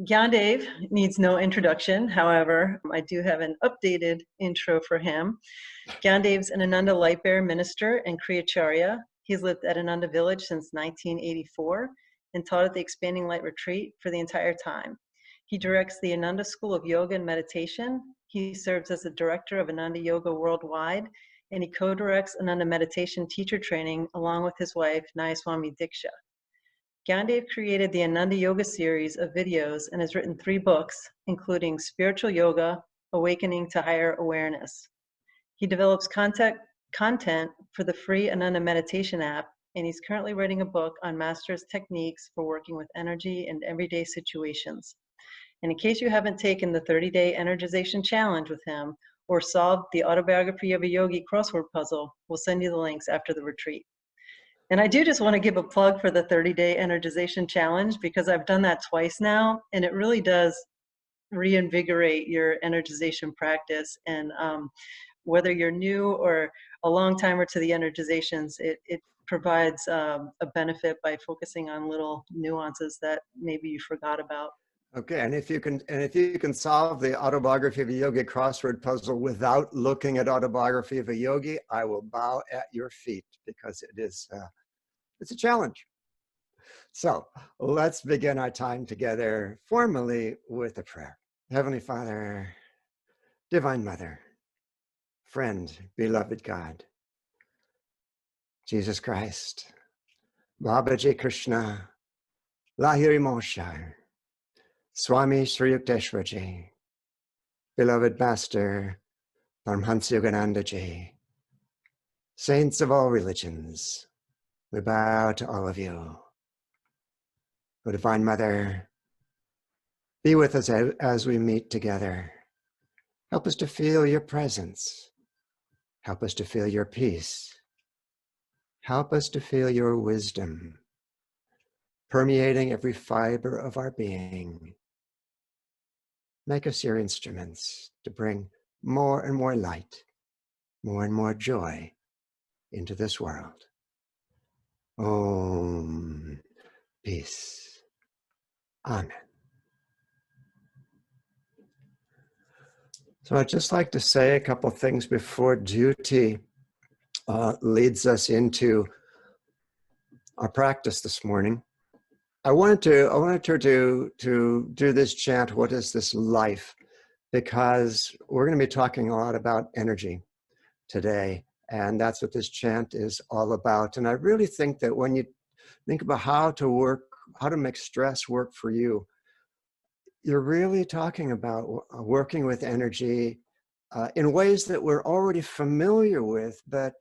Gyandev needs no introduction. However, I do have an updated intro for him. Gyandev's an Ananda light bearer minister and Kriyacharya. He's lived at Ananda village since 1984 and taught at the Expanding Light Retreat for the entire time. He directs the Ananda School of Yoga and Meditation. He serves as the director of Ananda Yoga Worldwide, and he co-directs Ananda Meditation teacher training along with his wife, Nayaswami Diksha. Gyandev created the Ananda Yoga series of videos and has written 3 books, including Spiritual Yoga, Awakening to Higher Awareness. He develops content for the free Ananda Meditation app, and he's currently writing a book on master's techniques for working with energy in everyday situations. And in case you haven't taken the 30-day energization challenge with him or solved the autobiography of a yogi crossword puzzle, we'll send you the links after the retreat. And I do just want to give a plug for the 30-day energization challenge because I've done that twice now, and it really does reinvigorate your energization practice. And whether you're new or a long timer to the energizations, it provides a benefit by focusing on little nuances that maybe you forgot about. Okay, and if you can solve the autobiography of a yogi crossword puzzle without looking at autobiography of a yogi, I will bow at your feet because it is it's a challenge. So let's begin our time together formally with a prayer. Heavenly Father, Divine Mother, friend, beloved God, Jesus Christ, Babaji Krishna, Lahiri Moshar, Swami Sri Yukteswarji, beloved Master, Paramahansa Yogananda Ji, saints of all religions, we bow to all of you. O Divine Mother, be with us as we meet together. Help us to feel your presence. Help us to feel your peace. Help us to feel your wisdom, permeating every fiber of our being. Make us your instruments to bring more and more light, more and more joy into this world. Om. Peace. Amen. So I'd just like to say a couple of things before duty leads us into our practice this morning. I wanted to do this chant, what is this life? Because we're going to be talking a lot about energy today, and that's what this chant is all about. And I really think that when you think about how to make stress work for you, you're really talking about working with energy in ways that we're already familiar with, but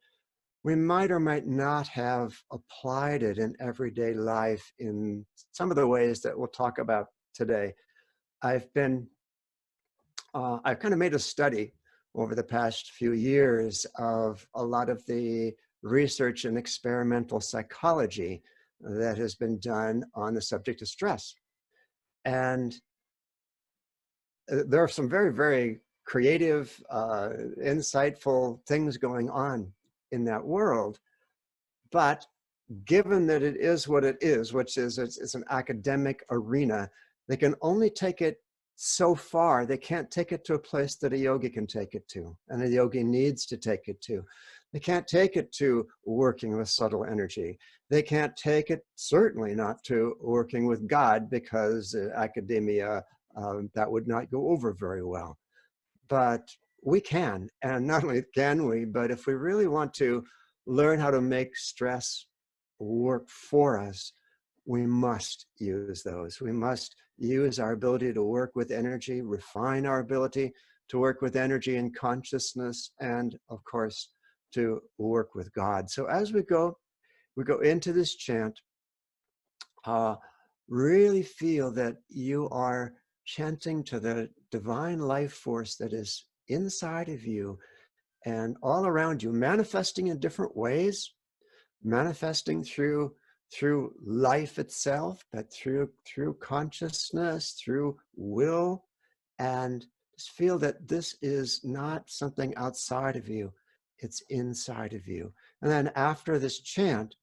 we might or might not have applied it in everyday life in some of the ways that we'll talk about today. I've kind of made a study over the past few years of a lot of the research in experimental psychology that has been done on the subject of stress. And there are some very, very creative, insightful things going on in that world. But given that it is what it is, which is it's an academic arena, they can only take it so far. They can't take it to a place that a yogi can take it to, and a yogi needs to take it to. They can't take it to working with subtle energy. They can't take it, certainly not to working with God, because academia, that would not go over very well. But we can, and not only can we, but if we really want to learn how to make stress work for us, we must use those. We must use our ability to work with energy, refine our ability to work with energy and consciousness, and of course, to work with God. So as we go into this chant, really feel that you are chanting to the divine life force that is inside of you and all around you, manifesting in different ways, manifesting through life itself, but through consciousness, through will, and just feel that this is not something outside of you, it's inside of you. And then after this chant,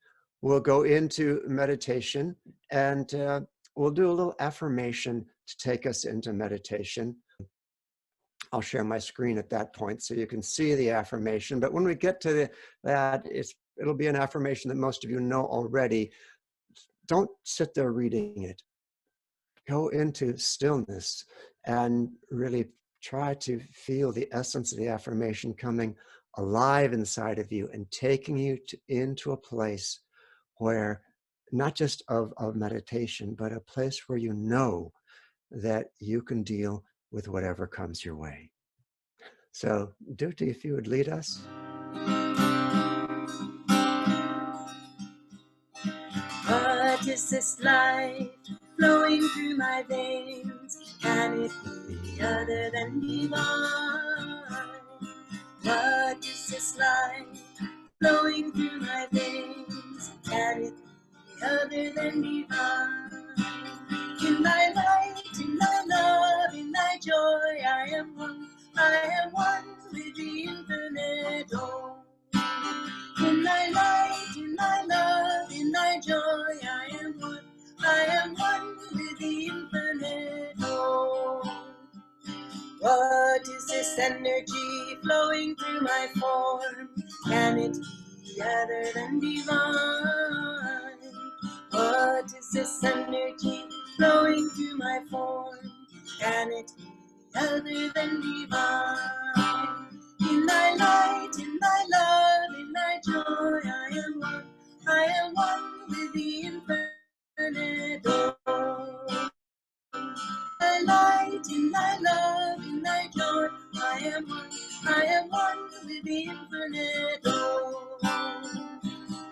we'll go into meditation, and we'll do a little affirmation to take us into meditation. I'll share my screen at that point so you can see the affirmation. But when we get to that, it'll be an affirmation that most of you know already. Don't sit there reading it. Go into stillness and really try to feel the essence of the affirmation coming alive inside of you and taking you into a place where, not just of meditation, but a place where you know that you can deal with whatever comes your way. So, Duty, if you would lead us. What is this life flowing through my veins? Can it be other than divine? What is this life flowing through my veins? Can it be other than divine? In thy light, in thy love, in thy joy, I am one with the infinite all. In thy light, in thy love, in thy joy, I am one with the infinite all. What is this energy flowing through my form? Can it be other than divine? What is this energy flowing through my form? Can it be other than divine? In thy light, in thy love, in thy joy, I am one with the infinite all. In thy light, in thy love, in thy joy, I am one with the infinite all.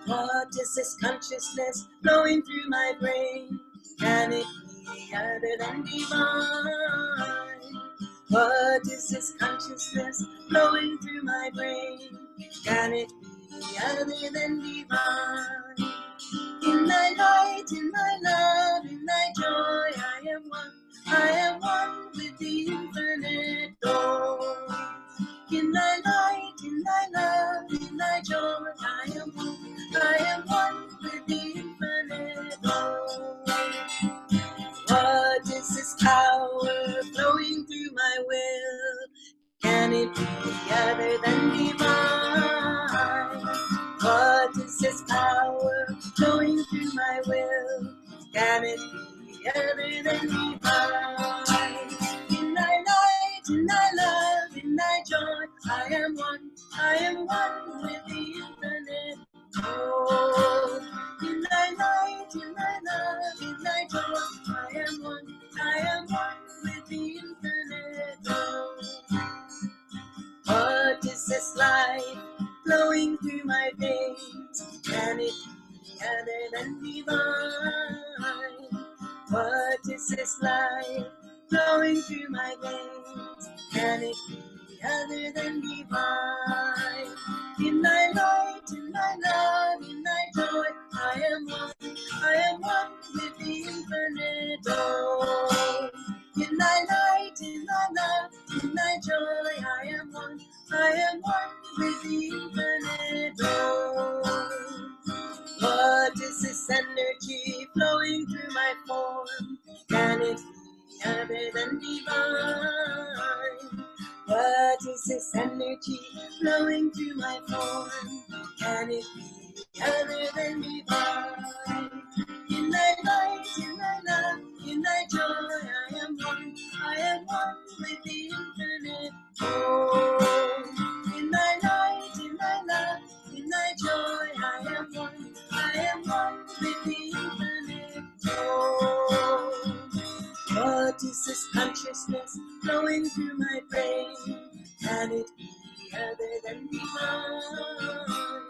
What is this consciousness flowing through my brain? Can it be other than divine? What is this consciousness flowing through my brain? Can it be other than divine? In thy light, in thy love, in thy joy, I am one with the infinite all. In thy light, in thy love, in thy joy, I am one with the infinite all. What is this power flowing through my will? Can it be other than divine? What is this power flowing through my will? Can it be other than divine? In thy light, in thy love, in thy joy, I am one with the infinite all. In thy light, in thy love, in thy joy, I am one with the infinite all. What is this life flowing through my veins? Can it be other than divine? What is this life flowing through my veins? Can it be other than divine? In thy light, in thy love, in thy joy, I am one with the infinite all. In thy light, in thy love, in thy joy, I am one with the infinite all. What is this energy flowing through my form? Can it be other than divine? What is this energy flowing through my form? Can it be other than divine? In thy light, in thy love, in thy joy, I am one with the infinite all. In thy light, in thy love, in thy joy, I am one with the infinite all. What is this consciousness flowing through my brain? Can it be other than divine?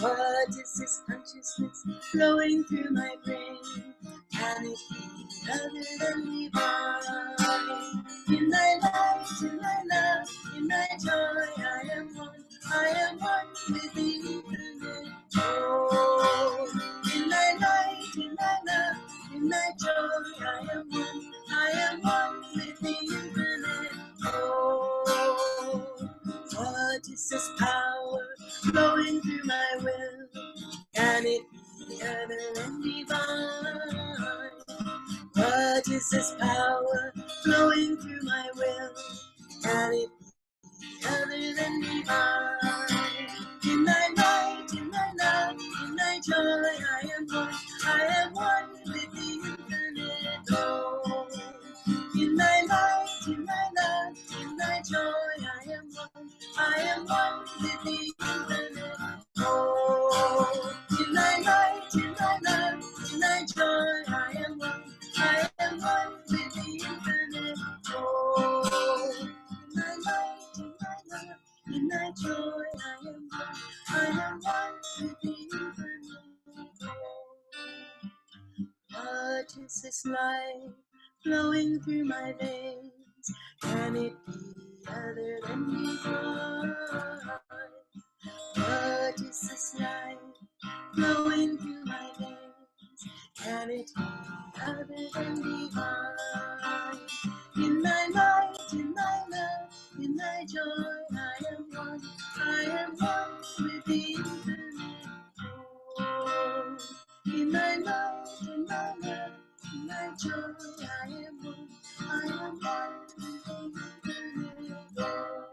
What is this consciousness flowing through my brain? Can it be other than divine? In thy light, in thy love, in thy joy, I am one with the infinite all. In thy light, in thy love, in thy joy, I am one with the infinite all. What is this power flowing through my will? Can it be other than divine? What is this power flowing through my will. Can it be other than divine? In thy light, in thy love, in thy joy, I am one. I am one with the infinite Lord. In thy light, in thy love, in thy joy, I am one. I am one with the infinite Lord. In thy light, in thy love, in thy joy, I am one. I am one with the infinite Lord. In thy light, in thy love, in thy joy, I am one. I am one with the infinite Lord. What is this life flowing through my veins? Can it be other than divine? What is this life flowing through my veins? Can it be other than divine? In thy light, in thy love, in thy joy, I am one. I am one with the infinite Lord. In thy light, in thy love, in thy joy, I am one. I am one with the infinite Lord.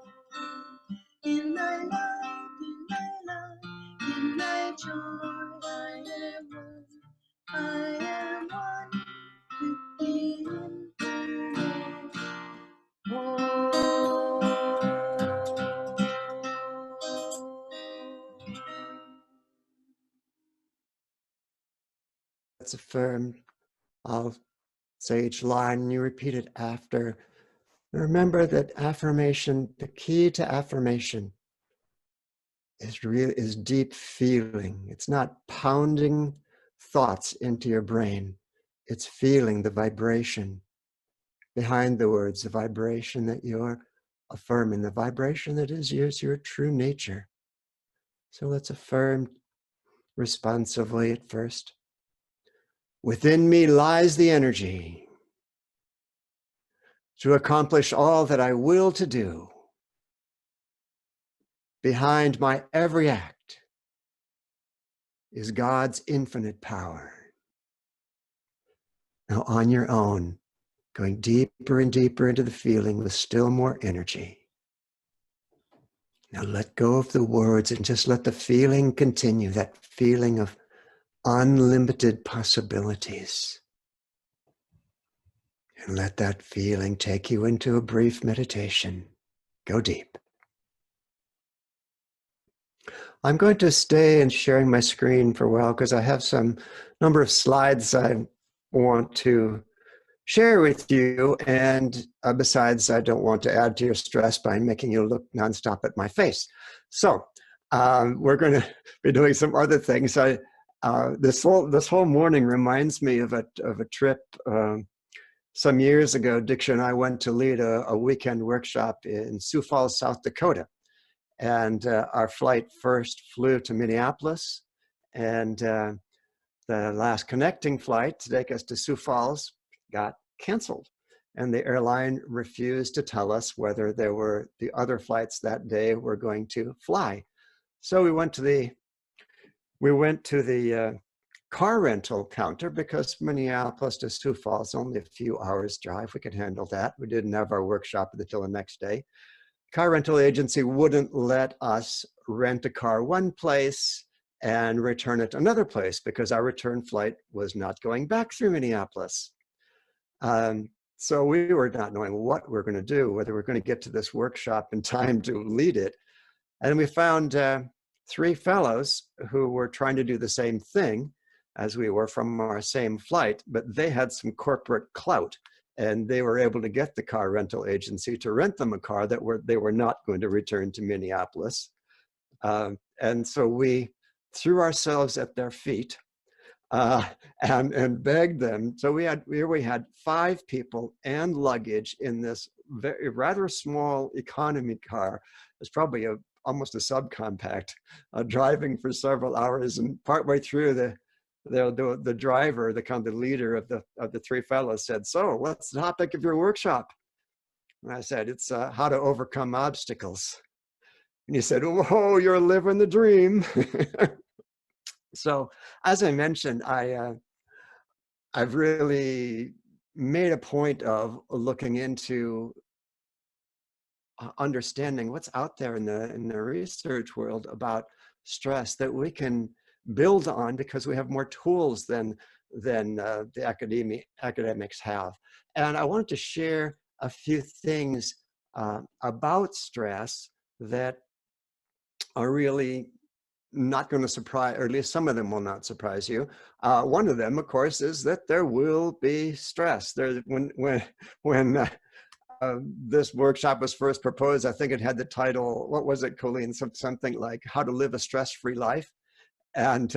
In thy light, in thy love, in thy joy, I am one. I am one with the infinite Lord. Let's affirm. I'll say each line and you repeat it after. Remember that affirmation, the key to affirmation is deep feeling. It's not pounding thoughts into your brain. It's feeling the vibration behind the words, the vibration that you're affirming, the vibration that is your true nature. So let's affirm responsively at first. Within me lies the energy to accomplish all that I will to do. Behind my every act is God's infinite power. Now on your own, going deeper and deeper into the feeling with still more energy. Now let go of the words and just let the feeling continue, that feeling of unlimited possibilities. And let that feeling take you into a brief meditation. Go deep. I'm going to stay and sharing my screen for a while because I have some number of slides I want to share with you. And besides, I don't want to add to your stress by making you look nonstop at my face. So we're going to be doing some other things. This whole morning reminds me of a trip some years ago. Diksha and I went to lead a weekend workshop in Sioux Falls, South Dakota. And our flight first flew to Minneapolis, and the last connecting flight to take us to Sioux Falls got canceled. And the airline refused to tell us whether there were the other flights that day were going to fly. So we went to the car rental counter because Minneapolis to Sioux Falls, only a few hours drive. We could handle that. We didn't have our workshop until the next day. Car rental agency wouldn't let us rent a car one place and return it another place because our return flight was not going back through Minneapolis. So we were not knowing what we're going to do, whether we're going to get to this workshop in time to lead it. And we found 3 fellows who were trying to do the same thing as we were from our same flight, but they had some corporate clout. And they were able to get the car rental agency to rent them a car that they were not going to return to Minneapolis. And so we threw ourselves at their feet and begged them. So we had 5 people and luggage in this rather small economy car. It's probably almost a subcompact, driving for several hours. And partway through the driver, the leader of the 3 fellows said, "So what's the topic of your workshop?" And I said, "It's how to overcome obstacles." And he said, "Oh, you're living the dream." So as I mentioned, I've really made a point of looking into understanding what's out there in the research world about stress that we can build on, because we have more tools than the academics have. And I wanted to share a few things about stress that are really not going to surprise, or at least some of them will not surprise you. One of them, of course, is that there will be stress. When this workshop was first proposed, I think it had the title, what was it, Colleen? Something like How to Live a Stress-Free Life. And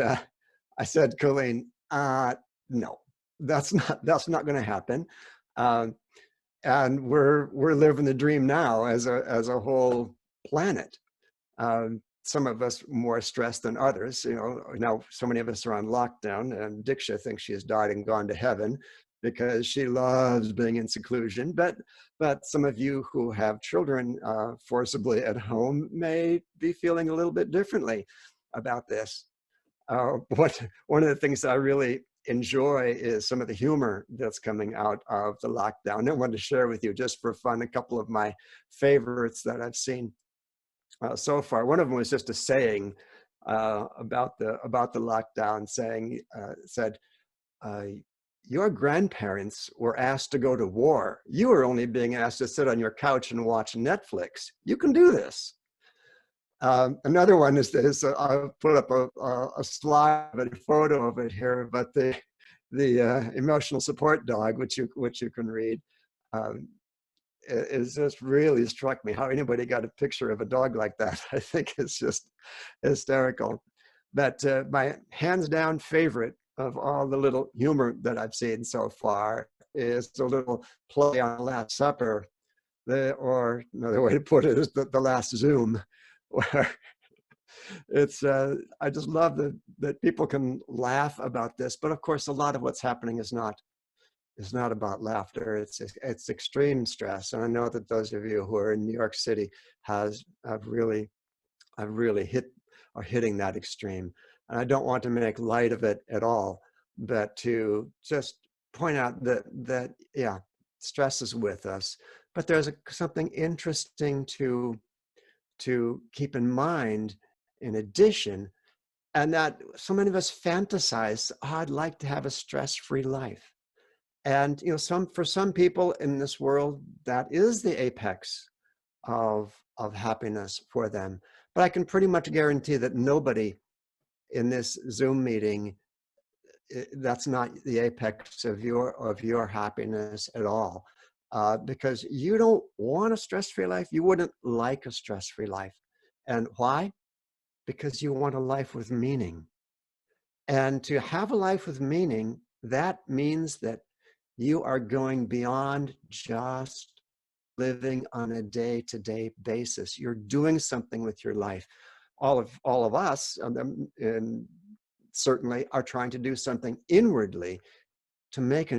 I said, Colleen, no, that's not going to happen. And we're living the dream now as a whole planet. Some of us more stressed than others. You know, now so many of us are on lockdown, and Diksha thinks she has died and gone to heaven because she loves being in seclusion. But some of you who have children forcibly at home may be feeling a little bit differently about this. One of the things that I really enjoy is some of the humor that's coming out of the lockdown. I wanted to share with you, just for fun, a couple of my favorites that I've seen so far. One of them was just a saying about the lockdown, said, your grandparents were asked to go to war. You are only being asked to sit on your couch and watch Netflix. You can do this. Another one is this. I'll put up a slide, a photo of it here, but the emotional support dog, which you can read, it just really struck me how anybody got a picture of a dog like that. I think it's just hysterical. But my hands down favorite of all the little humor that I've seen so far is the little play on Last Supper, or another way to put it is the last Zoom, where it's I just love that people can laugh about this. But of course, a lot of what's happening is not about laughter. It's extreme stress. And I know that those of you who are in New York City are hitting that extreme. And I don't want to make light of it at all, but to just point out that yeah, stress is with us. But there's something interesting to keep in mind in addition, and that so many of us fantasize, oh, I'd like to have a stress-free life. And you know, for some people in this world, that is the apex of happiness for them. But I can pretty much guarantee that nobody in this Zoom meeting, that's not the apex of your happiness at all, because you don't want a stress-free life. You wouldn't like a stress-free life. And why? Because you want a life with meaning. And to have a life with meaning, that means that you are going beyond just living on a day-to-day basis. You're doing something with your life. All of us, and certainly, are trying to do something inwardly to make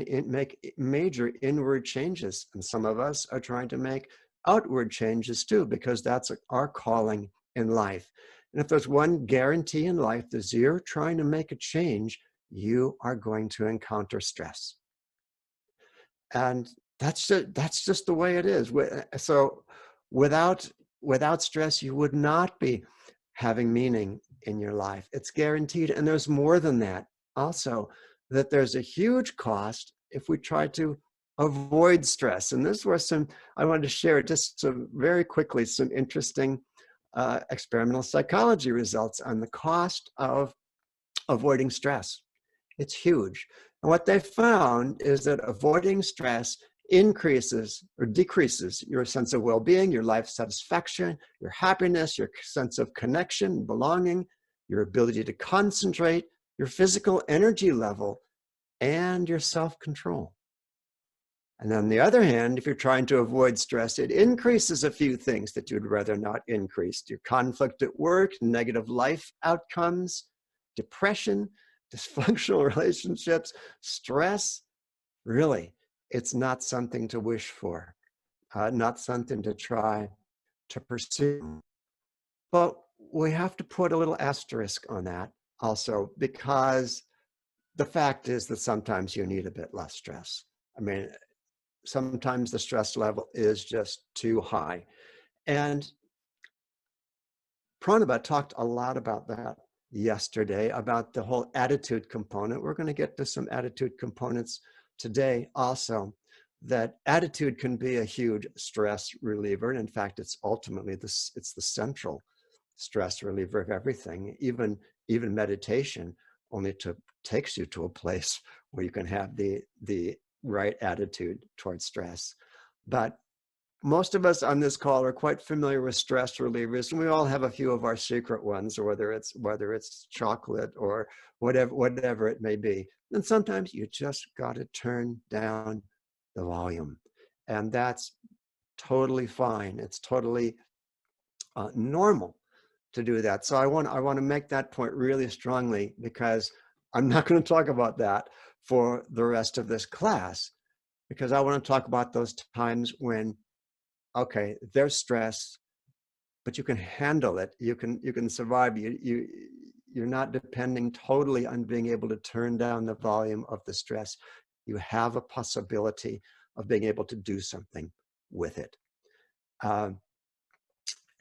major inward changes. And some of us are trying to make outward changes too, because that's our calling in life. And if there's one guarantee in life, is you're trying to make a change, you are going to encounter stress. And that's just the way it is. So without stress, you would not be having meaning in your life. It's guaranteed. And there's more than that also, that there's a huge cost if we try to avoid stress. And this was I wanted to share just very quickly some interesting experimental psychology results on the cost of avoiding stress. It's huge. And what they found is that avoiding stress increases or decreases your sense of well-being, your life satisfaction, your happiness, your sense of connection, belonging, your ability to concentrate, your physical energy level, and your self-control. And on the other hand, if you're trying to avoid stress, it increases a few things that you'd rather not increase: your conflict at work, negative life outcomes, depression, dysfunctional relationships, stress. Really, it's not something to wish for, not something to try to pursue. But we have to put a little asterisk on that also, because the fact is that sometimes you need a bit less stress. I mean, sometimes the stress level is just too high. And Pranaba talked a lot about that yesterday, about the whole attitude component. We're going to get to some attitude components today also. That attitude can be a huge stress reliever. And in fact, it's ultimately it's the central stress reliever of everything. Even meditation only takes you to a place where you can have the right attitude towards stress. But most of us on this call are quite familiar with stress relievers, and we all have a few of our secret ones, or whether it's chocolate or whatever it may be. And sometimes you just got to turn down the volume, and that's totally fine. It's totally normal to do that. So I want to make that point really strongly, because I'm not going to talk about that for the rest of this class, because I want to talk about those times when, okay, there's stress, but you can handle it. You can survive. You're not depending totally on being able to turn down the volume of the stress. You have a possibility of being able to do something with it.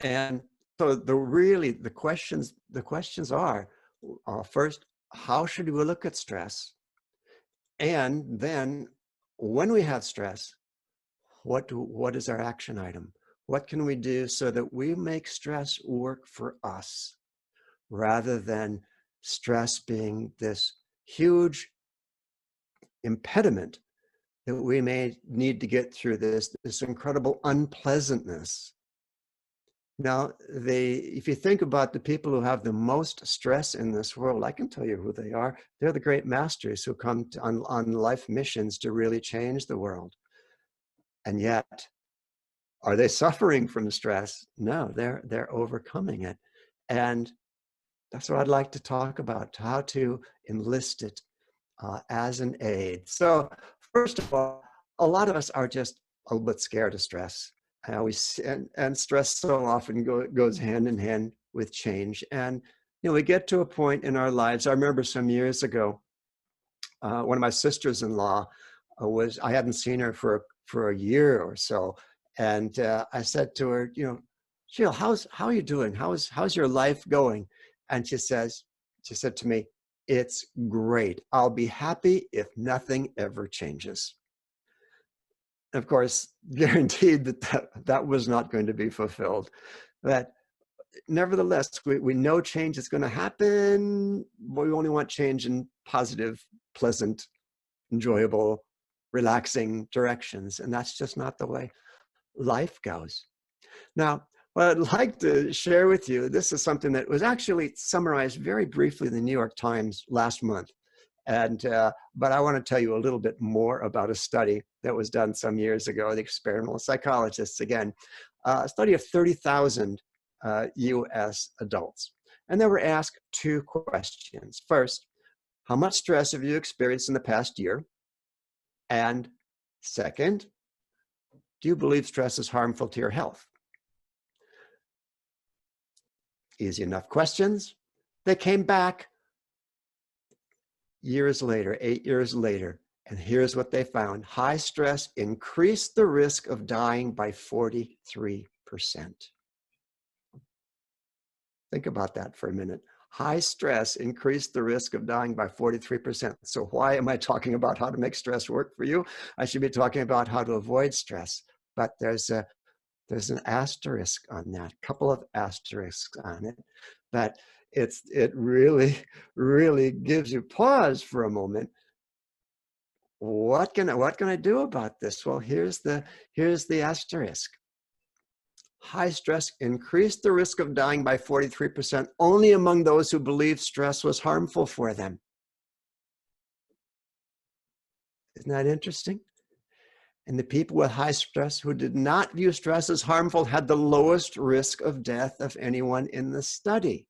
And so the questions are, first, how should we look at stress? And then when we have stress, what is our action item? What can we do so that we make stress work for us, rather than stress being this huge impediment that we may need to get through this incredible unpleasantness. Now, if you think about the people who have the most stress in this world, I can tell you who they are. They're the great masters who come on life missions to really change the world. And yet, are they suffering from stress? No, they're overcoming it. And that's what I'd like to talk about, how to enlist it as an aid. So first of all, a lot of us are just a little bit scared of stress. And stress so often goes hand in hand with change. And we get to a point in our lives. I remember some years ago, one of my sisters-in-law I hadn't seen her for a year or so, and I said to her, Sheila, how are you doing? How's your life going? And she said to me, it's great. I'll be happy if nothing ever changes. Of course, guaranteed that was not going to be fulfilled. But nevertheless, we know change is going to happen, but we only want change in positive, pleasant, enjoyable, relaxing directions. And that's just not the way life goes. Now, what I'd like to share with you, this is something that was actually summarized very briefly in the New York Times last month. And but I want to tell you a little bit more about a study that was done some years ago. The experimental psychologists, again, a study of 30,000 US adults. And they were asked two questions. First, how much stress have you experienced in the past year? And second, do you believe stress is harmful to your health? Easy enough questions. They came back years later, 8 years later, and here's what they found. High stress increased the risk of dying by 43%. Think about that for a minute. High stress increased the risk of dying by 43%. So why am I talking about how to make stress work for you? I should be talking about how to avoid stress. But there's an asterisk on that, a couple of asterisks on it. But it really, really gives you pause for a moment. What can I do about this? Well, here's the asterisk. High stress increased the risk of dying by 43% only among those who believed stress was harmful for them. Isn't that interesting? And the people with high stress who did not view stress as harmful had the lowest risk of death of anyone in the study.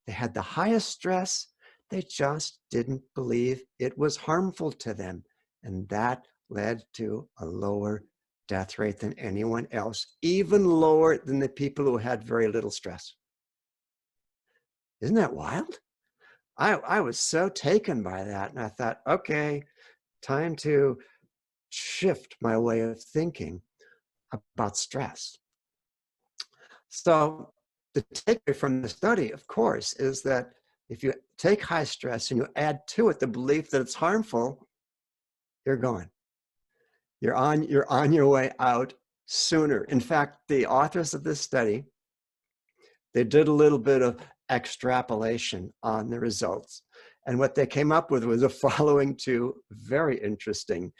They had the highest stress. They just didn't believe it was harmful to them. And that led to a lower death rate than anyone else, even lower than the people who had very little stress. Isn't that wild? I was so taken by that. And I thought, okay, time to shift my way of thinking about stress. So the takeaway from the study, of course, is that if you take high stress and you add to it the belief that it's harmful, you're gone. You're on your way out sooner. In fact, the authors of this study, they did a little bit of extrapolation on the results. And what they came up with was the following two very interesting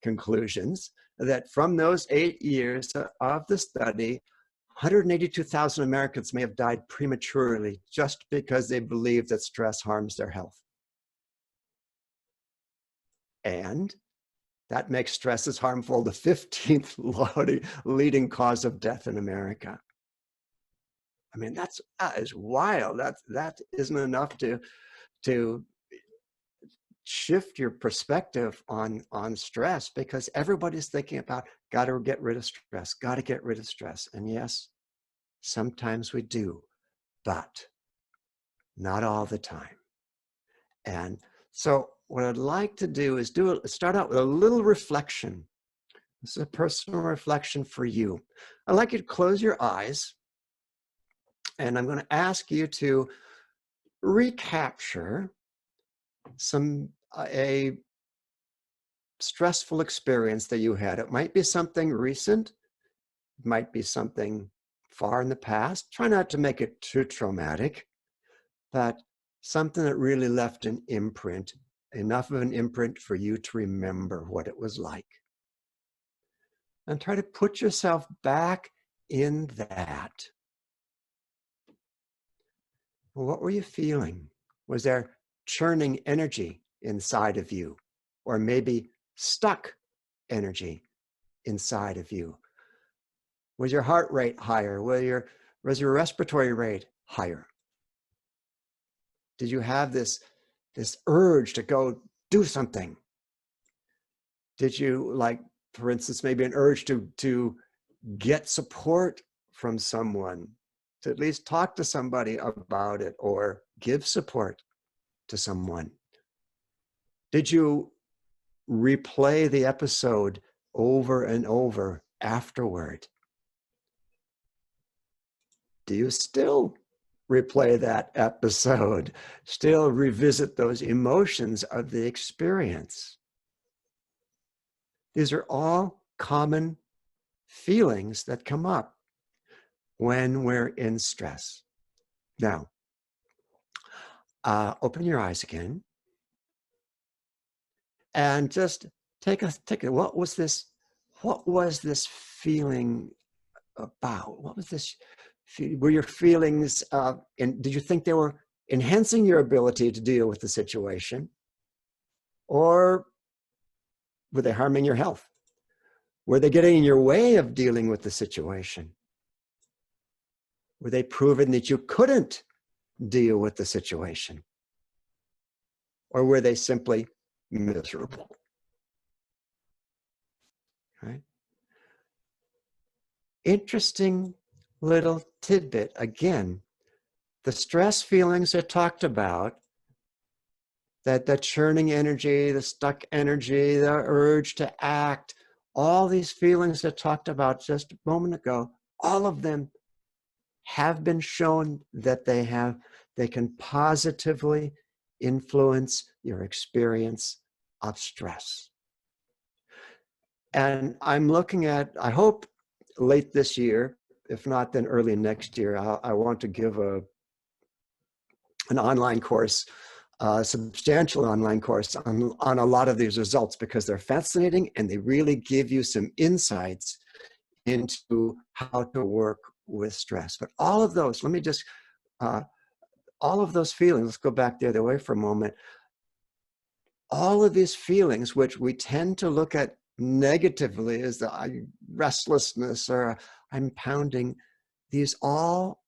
conclusions, that from those 8 years of the study, 182,000 Americans may have died prematurely just because they believe that stress harms their health. And that makes stress as harmful, the 15th leading cause of death in America. I mean, that is wild. That isn't enough to shift your perspective on stress, because everybody's thinking about, got to get rid of stress, got to get rid of stress. And yes, sometimes we do, but not all the time. And so what I'd like to do is start out with a little reflection. This is a personal reflection for you. I'd like you to close your eyes, and I'm going to ask you to recapture a stressful experience that you had. It might be something recent, it might be something far in the past. Try not to make it too traumatic, but something that really left an imprint, enough of an imprint for you to remember what it was like. And try to put yourself back in that. What were you feeling? Was there churning energy inside of you? Or maybe stuck energy inside of you? Was your heart rate higher? Was your respiratory rate higher? Did you have this urge to go do something? Did you, like, for instance, maybe an urge to get support from someone, to at least talk to somebody about it or give support to someone? Did you replay the episode over and over afterward? Do you still replay that episode, still revisit those emotions of the experience? These are all common feelings that come up when we're in stress. Now, open your eyes again and just take a what was this feeling about? What was this? Were your feelings, and did you think they were enhancing your ability to deal with the situation? Or were they harming your health? Were they getting in your way of dealing with the situation? Were they proving that you couldn't deal with the situation? Or were they simply miserable? Right? Interesting little tidbit. Again, the stress feelings are talked about, that churning energy, the stuck energy, the urge to act, all these feelings that talked about just a moment ago, all of them have been shown that they can positively influence your experience of stress. And I'm looking at, I hope late this year, if not then early next year, I want to give an online course, a substantial online course on a lot of these results, because they're fascinating and they really give you some insights into how to work with stress. But all of those, let me just, all of those feelings, let's go back the other way for a moment. All of these feelings, which we tend to look at negatively as the restlessness or I'm pounding, these all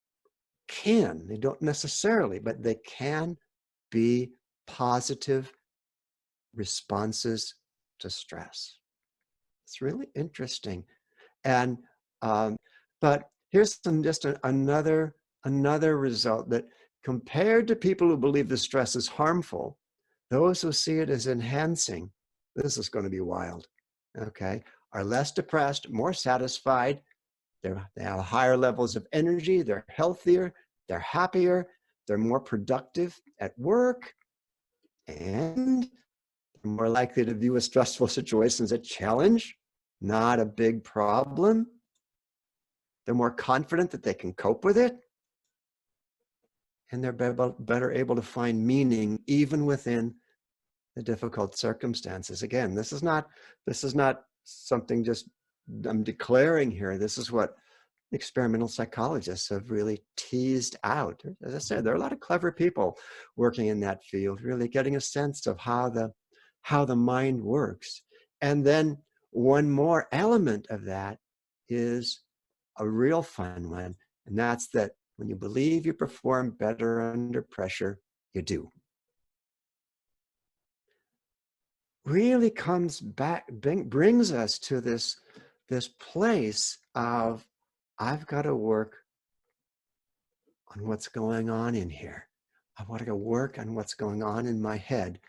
can, they don't necessarily, but they can be positive responses to stress. It's really interesting. And, but here's another result, that compared to people who believe the stress is harmful, Those who see it as enhancing, this is going to be wild, okay, are less depressed, more satisfied. They have higher levels of energy. They're healthier. They're happier. They're more productive at work. And they're more likely to view a stressful situation as a challenge, not a big problem. They're more confident that they can cope with it. And they're better able to find meaning even within the difficult circumstances. Again, this is not something just I'm declaring here. This is what experimental psychologists have really teased out. As I said, there are a lot of clever people working in that field, really getting a sense of how the mind works. And then one more element of that is a real fun one, and that's that when you believe you perform better under pressure, you do. Really comes back, brings us to this place of, I've got to work on what's going on in here. I want to work on what's going on in my head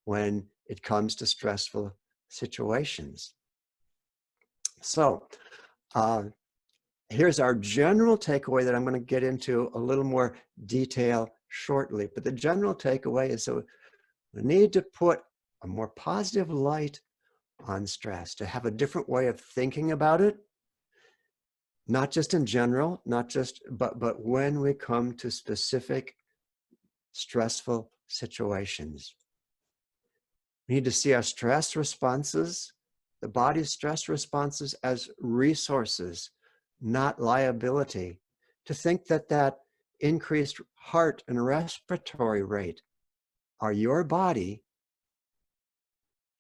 when it comes to stressful situations. So here's our general takeaway that I'm going to get into a little more detail shortly. But the general takeaway is that we need to put a more positive light on stress, to have a different way of thinking about it, not just in general, but when we come to specific stressful situations. We need to see our stress responses, the body's stress responses, as resources, not liability. To think that increased heart and respiratory rate are your body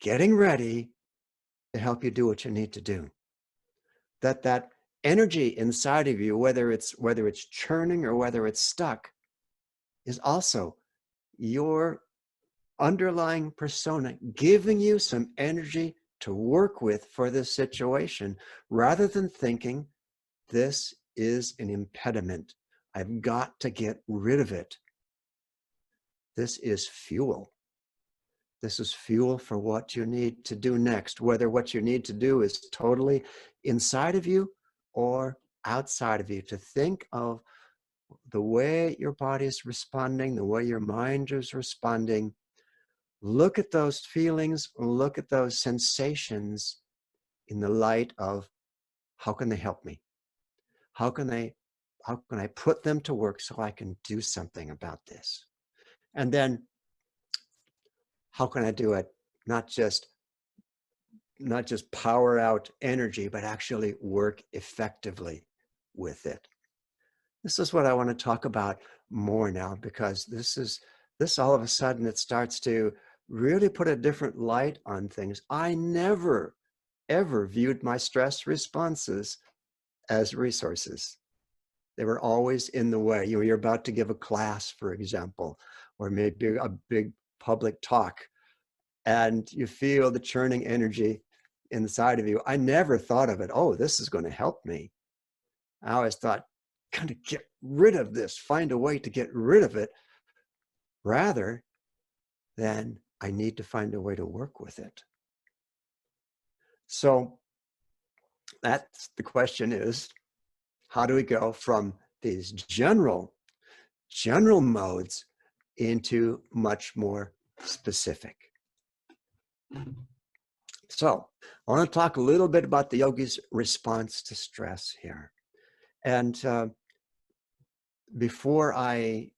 getting ready to help you do what you need to do. That energy inside of you, whether it's churning or whether it's stuck, is also your underlying persona giving you some energy to work with for this situation, rather than thinking this is an impediment. I've got to get rid of it. This is fuel. This is fuel for what you need to do next, whether what you need to do is totally inside of you or outside of you. To think of the way your body is responding, the way your mind is responding. Look at those feelings, look at those sensations in the light of, how can they help me? How can I put them to work so I can do something about this? And then, how can I do it? Not just power out energy, but actually work effectively with it. This is what I want to talk about more now, because this all of a sudden, it starts to really put a different light on things. I never, ever viewed my stress responses as resources. They were always in the way. You're about to give a class, for example, or maybe a big public talk, and you feel the churning energy inside of you. I never thought of it, oh, this is going to help me. I always thought, kind of get rid of this, find a way to get rid of it, rather than I need to find a way to work with it. So that's the question is, how do we go from these general modes into much more specific? So I want to talk a little bit about the yogi's response to stress here. And before I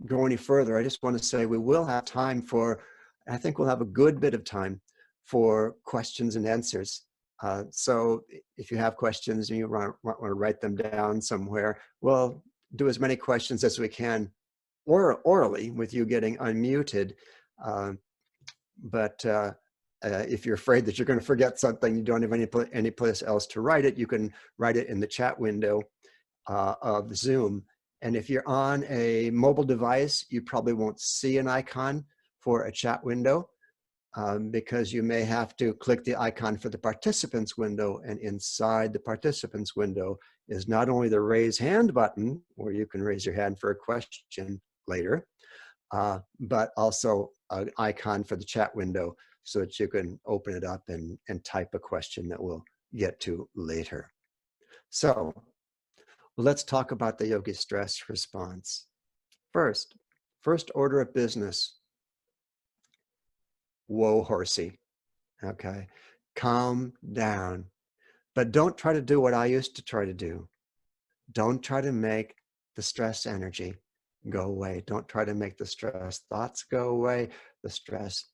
go any further, I just want to say we will have time for, I think we'll have a good bit of time for questions and answers. So if you have questions and you want to write them down somewhere, we'll do as many questions as we can orally with you getting unmuted. But if you're afraid that you're going to forget something, you don't have any place else to write it, you can write it in the chat window of Zoom. And if you're on a mobile device, you probably won't see an icon for a chat window, because you may have to click the icon for the participants window. And inside the participants window is not only the raise hand button, where you can raise your hand for a question later, but also an icon for the chat window so that you can open it up and type a question that we'll get to later. So let's talk about the yogi stress response. First order of business. Whoa, horsey. Okay. Calm down. But don't try to do what I used to try to do. Don't try to make the stress energy go away. Don't try to make the stress thoughts go away, the stress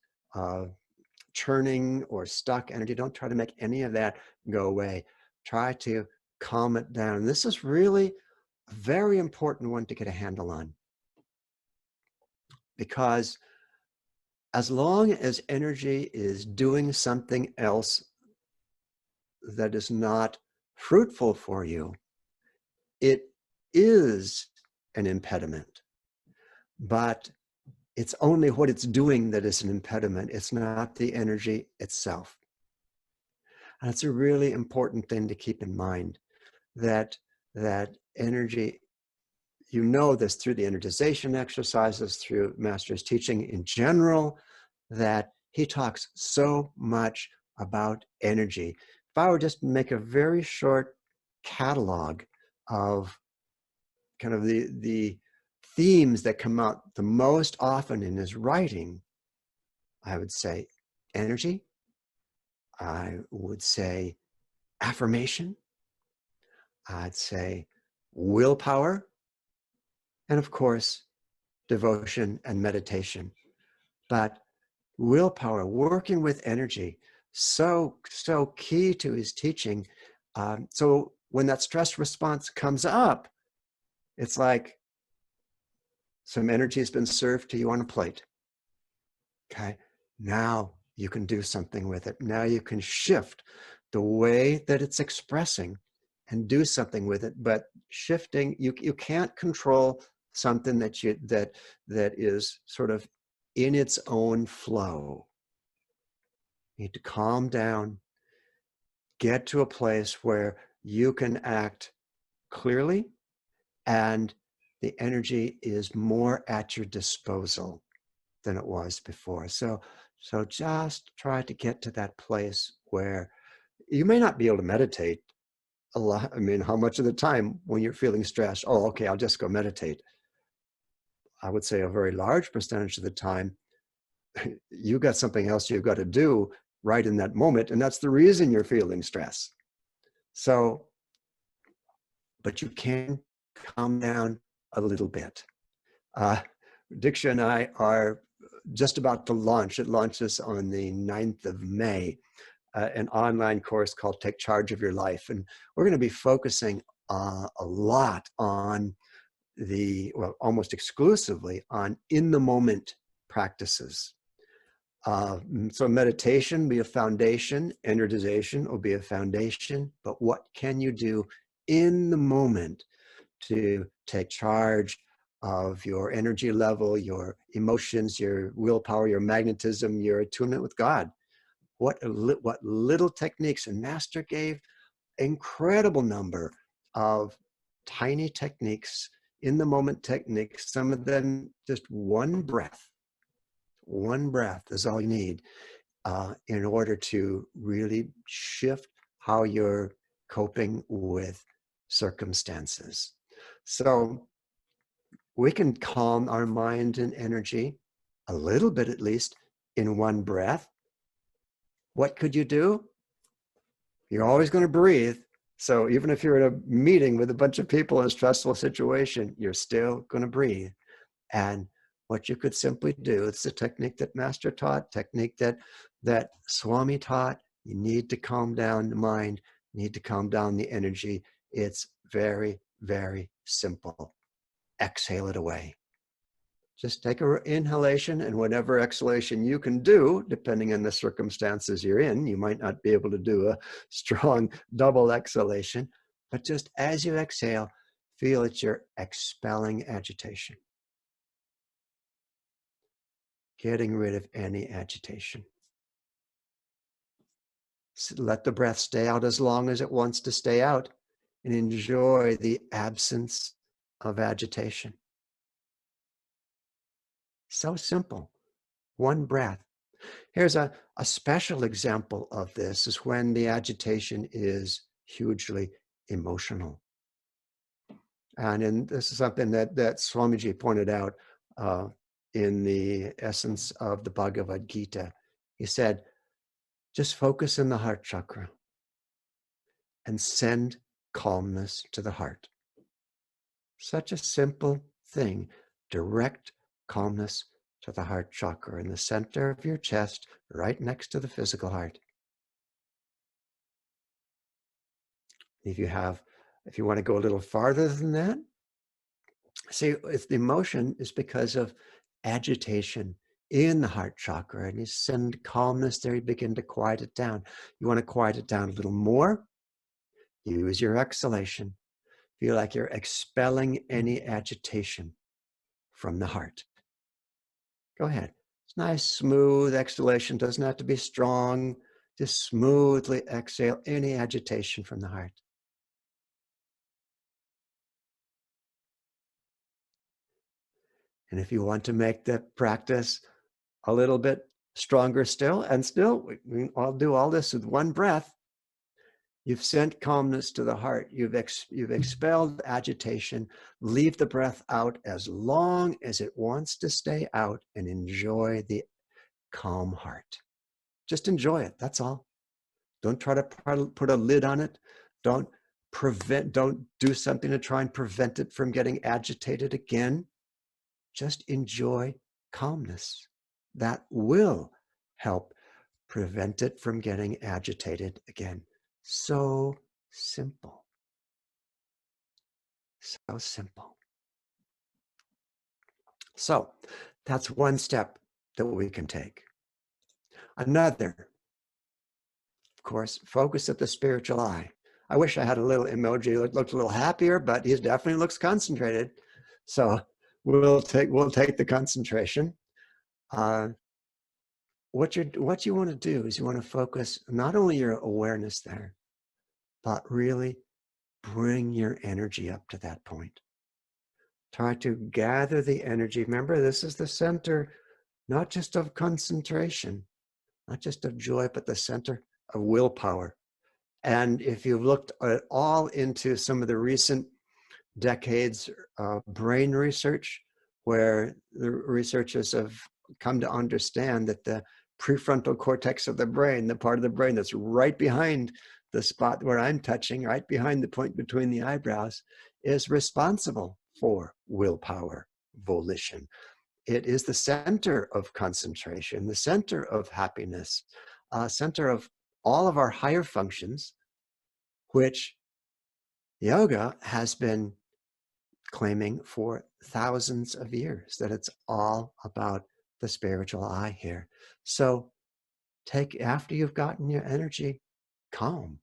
churning or stuck energy. Don't try to make any of that go away. Try to calm it down. This is really a very important one to get a handle on, because as long as energy is doing something else that is not fruitful for you, it is an impediment. But it's only what it's doing that is an impediment. It's not the energy itself. And it's a really important thing to keep in mind, that energy, you know this through the energization exercises, through Master's teaching in general, that he talks so much about energy. If I were just to make a very short catalog of kind of the themes that come out the most often in his writing, I would say energy, I would say affirmation, I'd say willpower, and of course, devotion and meditation. But willpower, working with energy, so key to his teaching. So when that stress response comes up, it's like some energy has been served to you on a plate. Okay, now you can do something with it. Now you can shift the way that it's expressing and do something with it. But shifting, you can't control something that is sort of in its own flow. You need to calm down, get to a place where you can act clearly, and the energy is more at your disposal than it was before. So just try to get to that place where you may not be able to meditate a lot. I mean, how much of the time when you're feeling stressed, oh, okay, I'll just go meditate. I would say a very large percentage of the time, you got something else you've got to do right in that moment, and that's the reason you're feeling stress. So, but you can calm down a little bit. Diksha and I are just about to launch. It launches on the 9th of May, an online course called Take Charge of Your Life. And we're going to be focusing a lot on almost exclusively on in-the-moment practices. So meditation will be a foundation, energization will be a foundation, but what can you do in the moment to take charge of your energy level, your emotions, your willpower, your magnetism, your attunement with God? What little techniques, and Master gave incredible number of tiny techniques, in the moment techniques, some of them just one breath is all you need in order to really shift how you're coping with circumstances. So we can calm our mind and energy a little bit, at least, in one breath. What could you do? You're always going to breathe. So even if you're in a meeting with a bunch of people in a stressful situation, you're still going to breathe. And what you could simply do, it's a technique that Master taught, technique that Swami taught. You need to calm down the mind, you need to calm down the energy. It's very, very simple. Exhale it away. Just take an inhalation, and whatever exhalation you can do, depending on the circumstances you're in, you might not be able to do a strong double exhalation, but just as you exhale, feel that you're expelling agitation. Getting rid of any agitation. So let the breath stay out as long as it wants to stay out, and enjoy the absence of agitation. So simple. One breath. Here's a special example of this is when the agitation is hugely emotional. And this is something that Swamiji pointed out in the essence of the Bhagavad Gita. He said, just focus in the heart chakra and send calmness to the heart. Such a simple thing. Direct calmness to the heart chakra in the center of your chest, right next to the physical heart. If you want to go a little farther than that, see, if the emotion is because of agitation in the heart chakra, and you send calmness there, you begin to quiet it down. You want to quiet it down a little more, use your exhalation. Feel like you're expelling any agitation from the heart. Go ahead. It's nice, smooth exhalation. Doesn't have to be strong. Just smoothly exhale any agitation from the heart. And if you want to make the practice a little bit stronger still, and still, I'll do all this with one breath. You've sent calmness to the heart. You've expelled agitation. Leave the breath out as long as it wants to stay out and enjoy the calm heart. Just enjoy it. That's all. Don't try to put a lid on it. Don't do something to try and prevent it from getting agitated again. Just enjoy calmness. That will help prevent it from getting agitated again. So simple. So simple. So that's one step that we can take. Another, of course, focus at the spiritual eye. I wish I had a little emoji that looked a little happier, but he definitely looks concentrated. So we'll take the concentration. What you want to do is you want to focus not only your awareness there, but really bring your energy up to that point. Try to gather the energy. Remember, this is the center, not just of concentration, not just of joy, but the center of willpower. And if you've looked at all into some of the recent decades of brain research, where the researchers have come to understand that the prefrontal cortex of the brain, the part of the brain that's right behind the spot where I'm touching, right behind the point between the eyebrows, is responsible for willpower, volition. It is the center of concentration, the center of happiness, center of all of our higher functions, which yoga has been claiming for thousands of years, that it's all about the spiritual eye here. So after you've gotten your energy calm,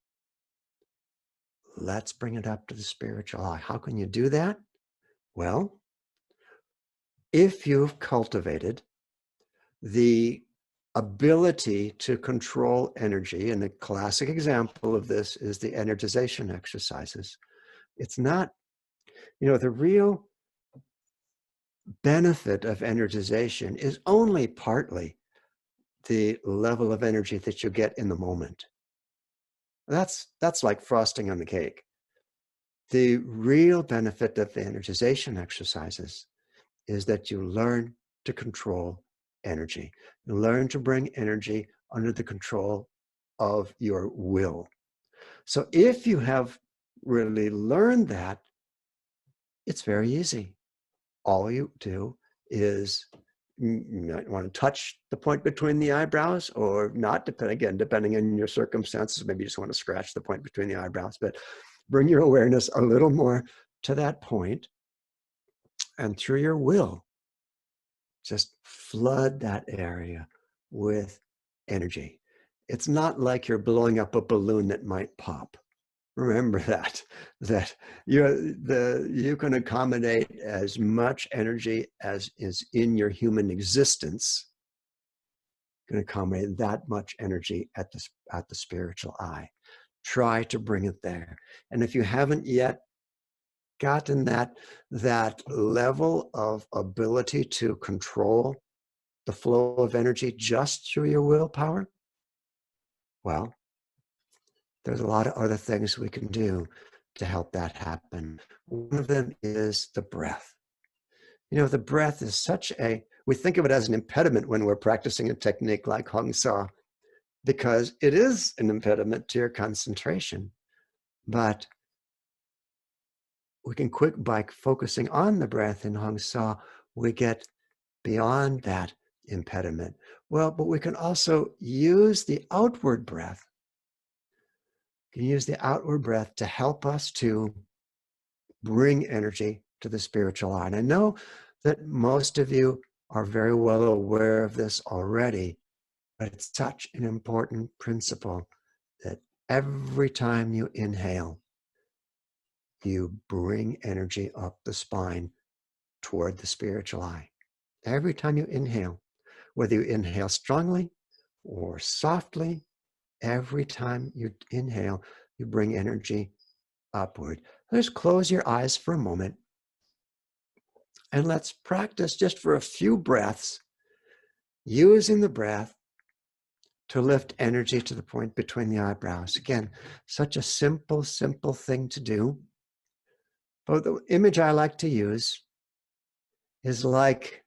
let's bring it up to the spiritual eye. How can you do that? Well, if you've cultivated the ability to control energy, and the classic example of this is the energization exercises. It's not, the real benefit of energization is only partly the level of energy that you get in the moment. That's like frosting on the cake. The real benefit of the energization exercises is that you learn to control energy. You learn to bring energy under the control of your will. So if you have really learned that, it's very easy. All you do is you might want to touch the point between the eyebrows, or not, depending on your circumstances. Maybe you just want to scratch the point between the eyebrows, but bring your awareness a little more to that point, and through your will, just flood that area with energy. It's not like you're blowing up a balloon that might pop. Remember that you can accommodate as much energy as is in your human existence. You can accommodate that much energy at the spiritual eye. Try to bring it there. And if you haven't yet gotten that level of ability to control the flow of energy just through your willpower? Well, there's a lot of other things we can do to help that happen. One of them is the breath. The breath is we think of it as an impediment when we're practicing a technique like Hong Sa, because it is an impediment to your concentration. But we can by focusing on the breath in Hong Sa, we get beyond that impediment. Well, but we can also use the outward breath. We can use the outward breath to help us to bring energy to the spiritual eye. And I know that most of you are very well aware of this already, but it's such an important principle that every time you inhale, you bring energy up the spine toward the spiritual eye. Every time you inhale, whether you inhale strongly or softly, every time you inhale, you bring energy upward. Just close your eyes for a moment and let's practice just for a few breaths, using the breath to lift energy to the point between the eyebrows. Again, such a simple thing to do. But the image I like to use is like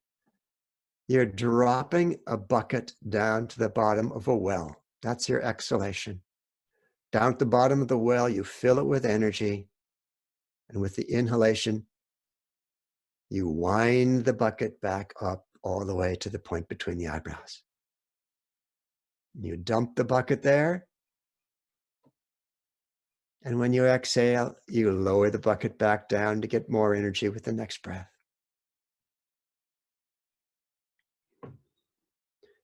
you're dropping a bucket down to the bottom of a well. That's your exhalation. Down at the bottom of the well, you fill it with energy. And with the inhalation, you wind the bucket back up all the way to the point between the eyebrows. You dump the bucket there. And when you exhale, you lower the bucket back down to get more energy with the next breath.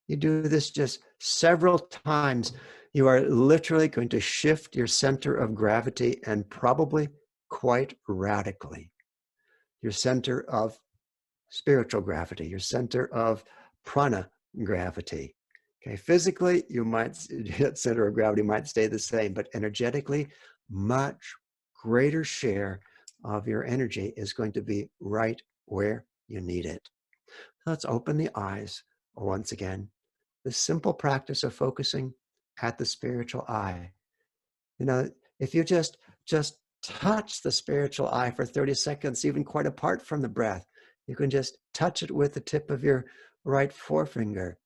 You do this just several times. You are literally going to shift your center of gravity, and probably quite radically. Your center of spiritual gravity, your center of prana gravity. Okay, physically, that center of gravity might stay the same, but energetically, much greater share of your energy is going to be right where you need it. Let's open the eyes once again. The simple practice of focusing at the spiritual eye. If you just touch the spiritual eye for 30 seconds, even quite apart from the breath, you can just touch it with the tip of your right forefinger.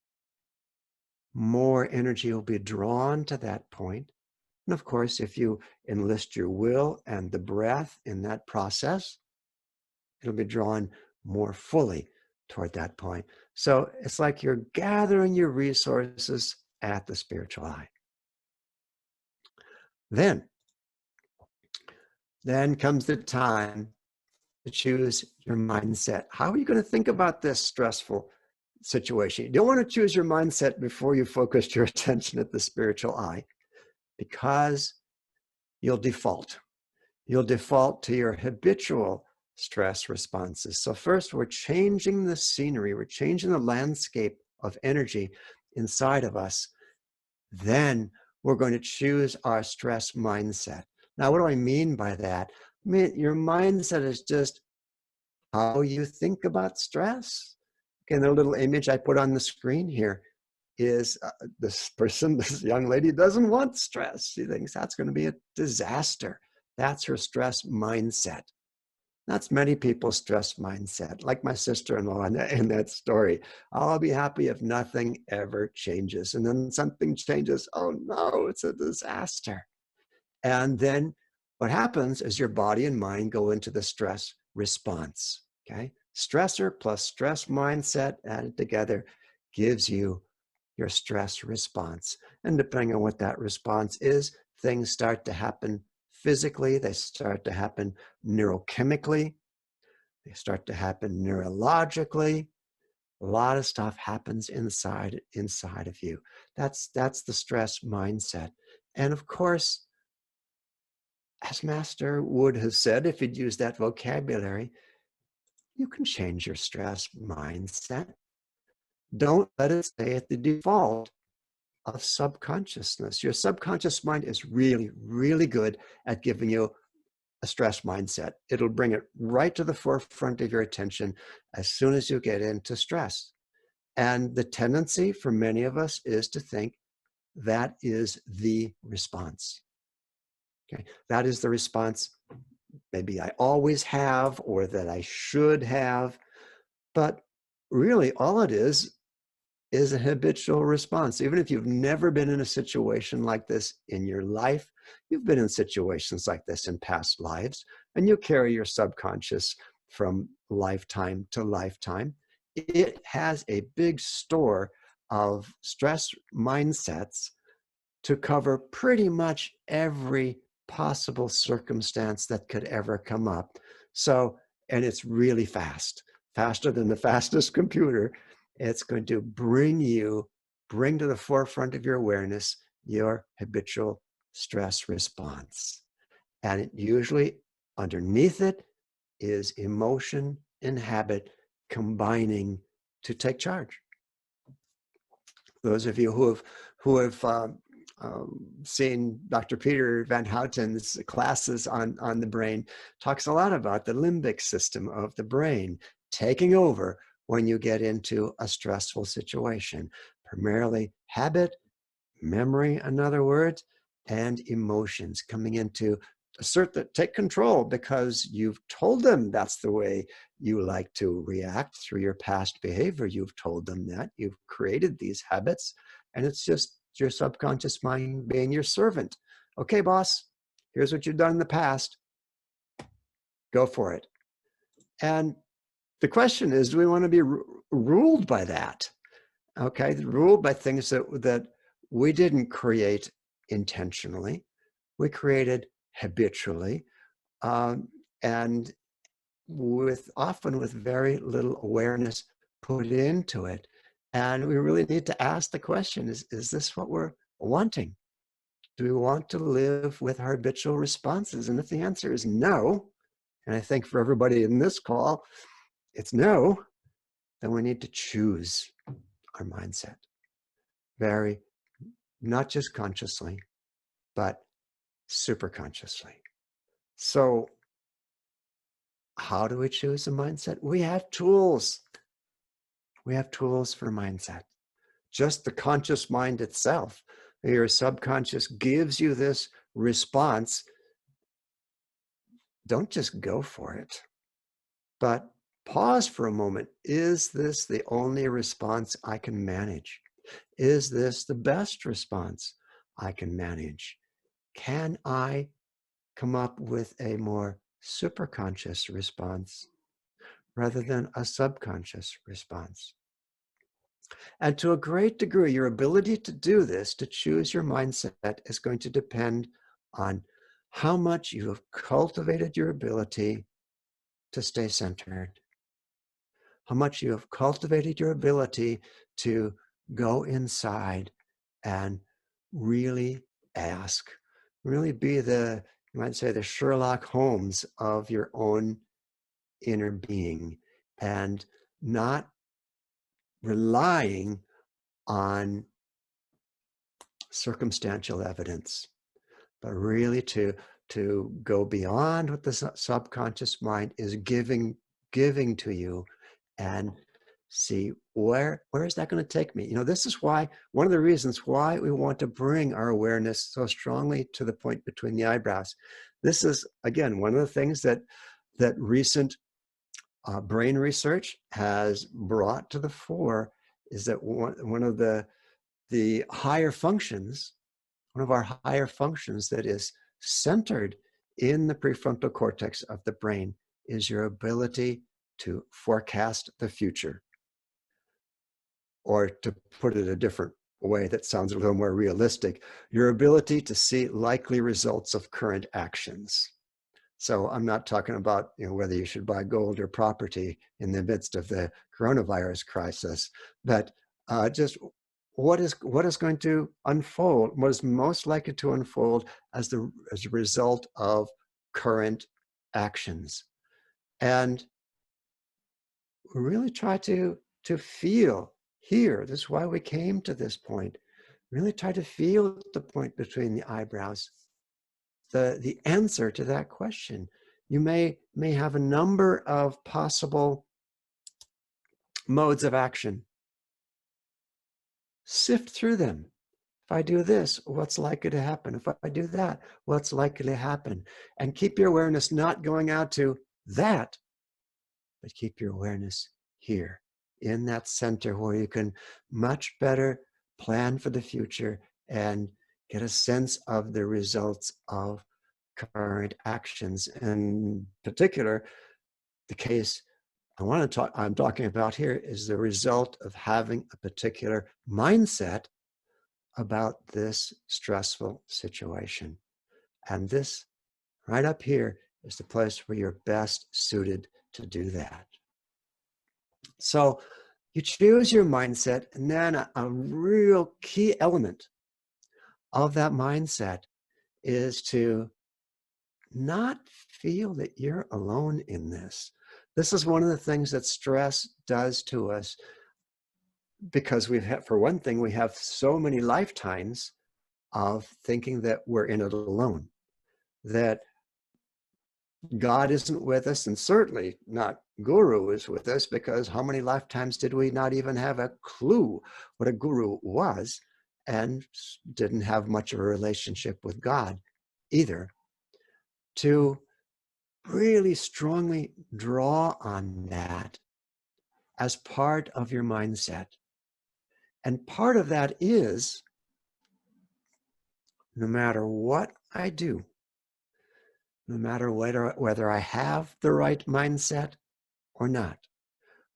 More energy will be drawn to that point. And of course, if you enlist your will and the breath in that process, it'll be drawn more fully toward that point. So it's like you're gathering your resources at the spiritual eye. Then comes the time to choose your mindset. How are you going to think about this stressful situation? You don't want to choose your mindset before you focus your attention at the spiritual eye, because you'll default. You'll default to your habitual stress responses. So first, we're changing the scenery. We're changing the landscape of energy inside of us. Then we're going to choose our stress mindset. Now, what do I mean by that? I mean, your mindset is just how you think about stress. Okay, the little image I put on the screen here is this young lady doesn't want stress. She thinks that's going to be a disaster. That's her stress mindset. That's many people's stress mindset, like my sister-in-law in that story. I'll be happy if nothing ever changes. And then something changes. Oh no, it's a disaster. And then what happens is your body and mind go into the stress response. Okay, stressor plus stress mindset added together gives you your stress response. And depending on what that response is, things start to happen physically, they start to happen neurochemically, they start to happen neurologically. A lot of stuff happens inside of you. That's the stress mindset. And of course, as Master would have said, if he'd used that vocabulary, you can change your stress mindset. Don't let it stay at the default of subconsciousness. Your subconscious mind is really, really good at giving you a stress mindset. It'll bring it right to the forefront of your attention as soon as you get into stress. And the tendency for many of us is to think that is the response. Okay, that is the response maybe I always have or that I should have. But really, all it is a habitual response. Even if you've never been in a situation like this in your life, you've been in situations like this in past lives, and you carry your subconscious from lifetime to lifetime. It has a big store of stress mindsets to cover pretty much every possible circumstance that could ever come up. So, and it's really fast, faster than the fastest computer. It's going to bring to the forefront of your awareness your habitual stress response. And it usually underneath it is emotion and habit combining to take charge. Those of you who have seen Dr. Peter Van Houten's classes on the brain, talks a lot about the limbic system of the brain taking over when you get into a stressful situation. Primarily habit, memory, in other words, and emotions coming into take control because you've told them that's the way you like to react through your past behavior. You've told them that. You've created these habits, and it's just your subconscious mind being your servant. Okay, boss, here's what you've done in the past. Go for it. And the question is, do we want to be ruled by that? Okay, ruled by things that we didn't create intentionally. We created habitually, and often with very little awareness put into it. And we really need to ask the question, is this what we're wanting? Do we want to live with our habitual responses? And if the answer is no, and I think for everybody in this call, it's no, then we need to choose our mindset. Not just consciously, but super consciously. So how do we choose a mindset? We have tools. We have tools for mindset. Just the conscious mind itself, your subconscious gives you this response. Don't just go for it, but pause for a moment. Is this the only response I can manage? Is this the best response I can manage? Can I come up with a more superconscious response rather than a subconscious response? And to a great degree, your ability to do this, to choose your mindset, is going to depend on how much you have cultivated your ability to stay centered, how much you have cultivated your ability to go inside and really ask, really be you might say, the Sherlock Holmes of your own inner being, and not relying on circumstantial evidence, but really to go beyond what the subconscious mind is giving to you, and see where is that going to take me. This is why, one of the reasons why we want to bring our awareness so strongly to the point between the eyebrows. This is, again, one of the things that recent brain research has brought to the fore, is that one of the higher functions, one of our higher functions that is centered in the prefrontal cortex of the brain, is your ability to forecast the future. Or to put it a different way that sounds a little more realistic, your ability to see likely results of current actions. So I'm not talking about whether you should buy gold or property in the midst of the coronavirus crisis, but just what is going to unfold, what is most likely to unfold as a result of current actions. And really try to feel here. This is why we came to this point. Really try to feel the point between the eyebrows, the answer to that question. You may have a number of possible modes of action. sift through them. If I do this, what's likely to happen? If I do that, what's likely to happen? And keep your awareness not going out to that, but keep your awareness here in that center where you can much better plan for the future and get a sense of the results of current actions. In particular, the case I'm talking about here is the result of having a particular mindset about this stressful situation. And this right up here is the place where you're best suited to do that. So you choose your mindset, and then a real key element of that mindset is to not feel that you're alone in this. This is one of the things that stress does to us, because for one thing, we have so many lifetimes of thinking that we're in it alone, that God isn't with us, and certainly not Guru is with us, because how many lifetimes did we not even have a clue what a guru was, and didn't have much of a relationship with God either? To really strongly draw on that as part of your mindset. And part of that is, no matter what I do, no matter whether I have the right mindset or not,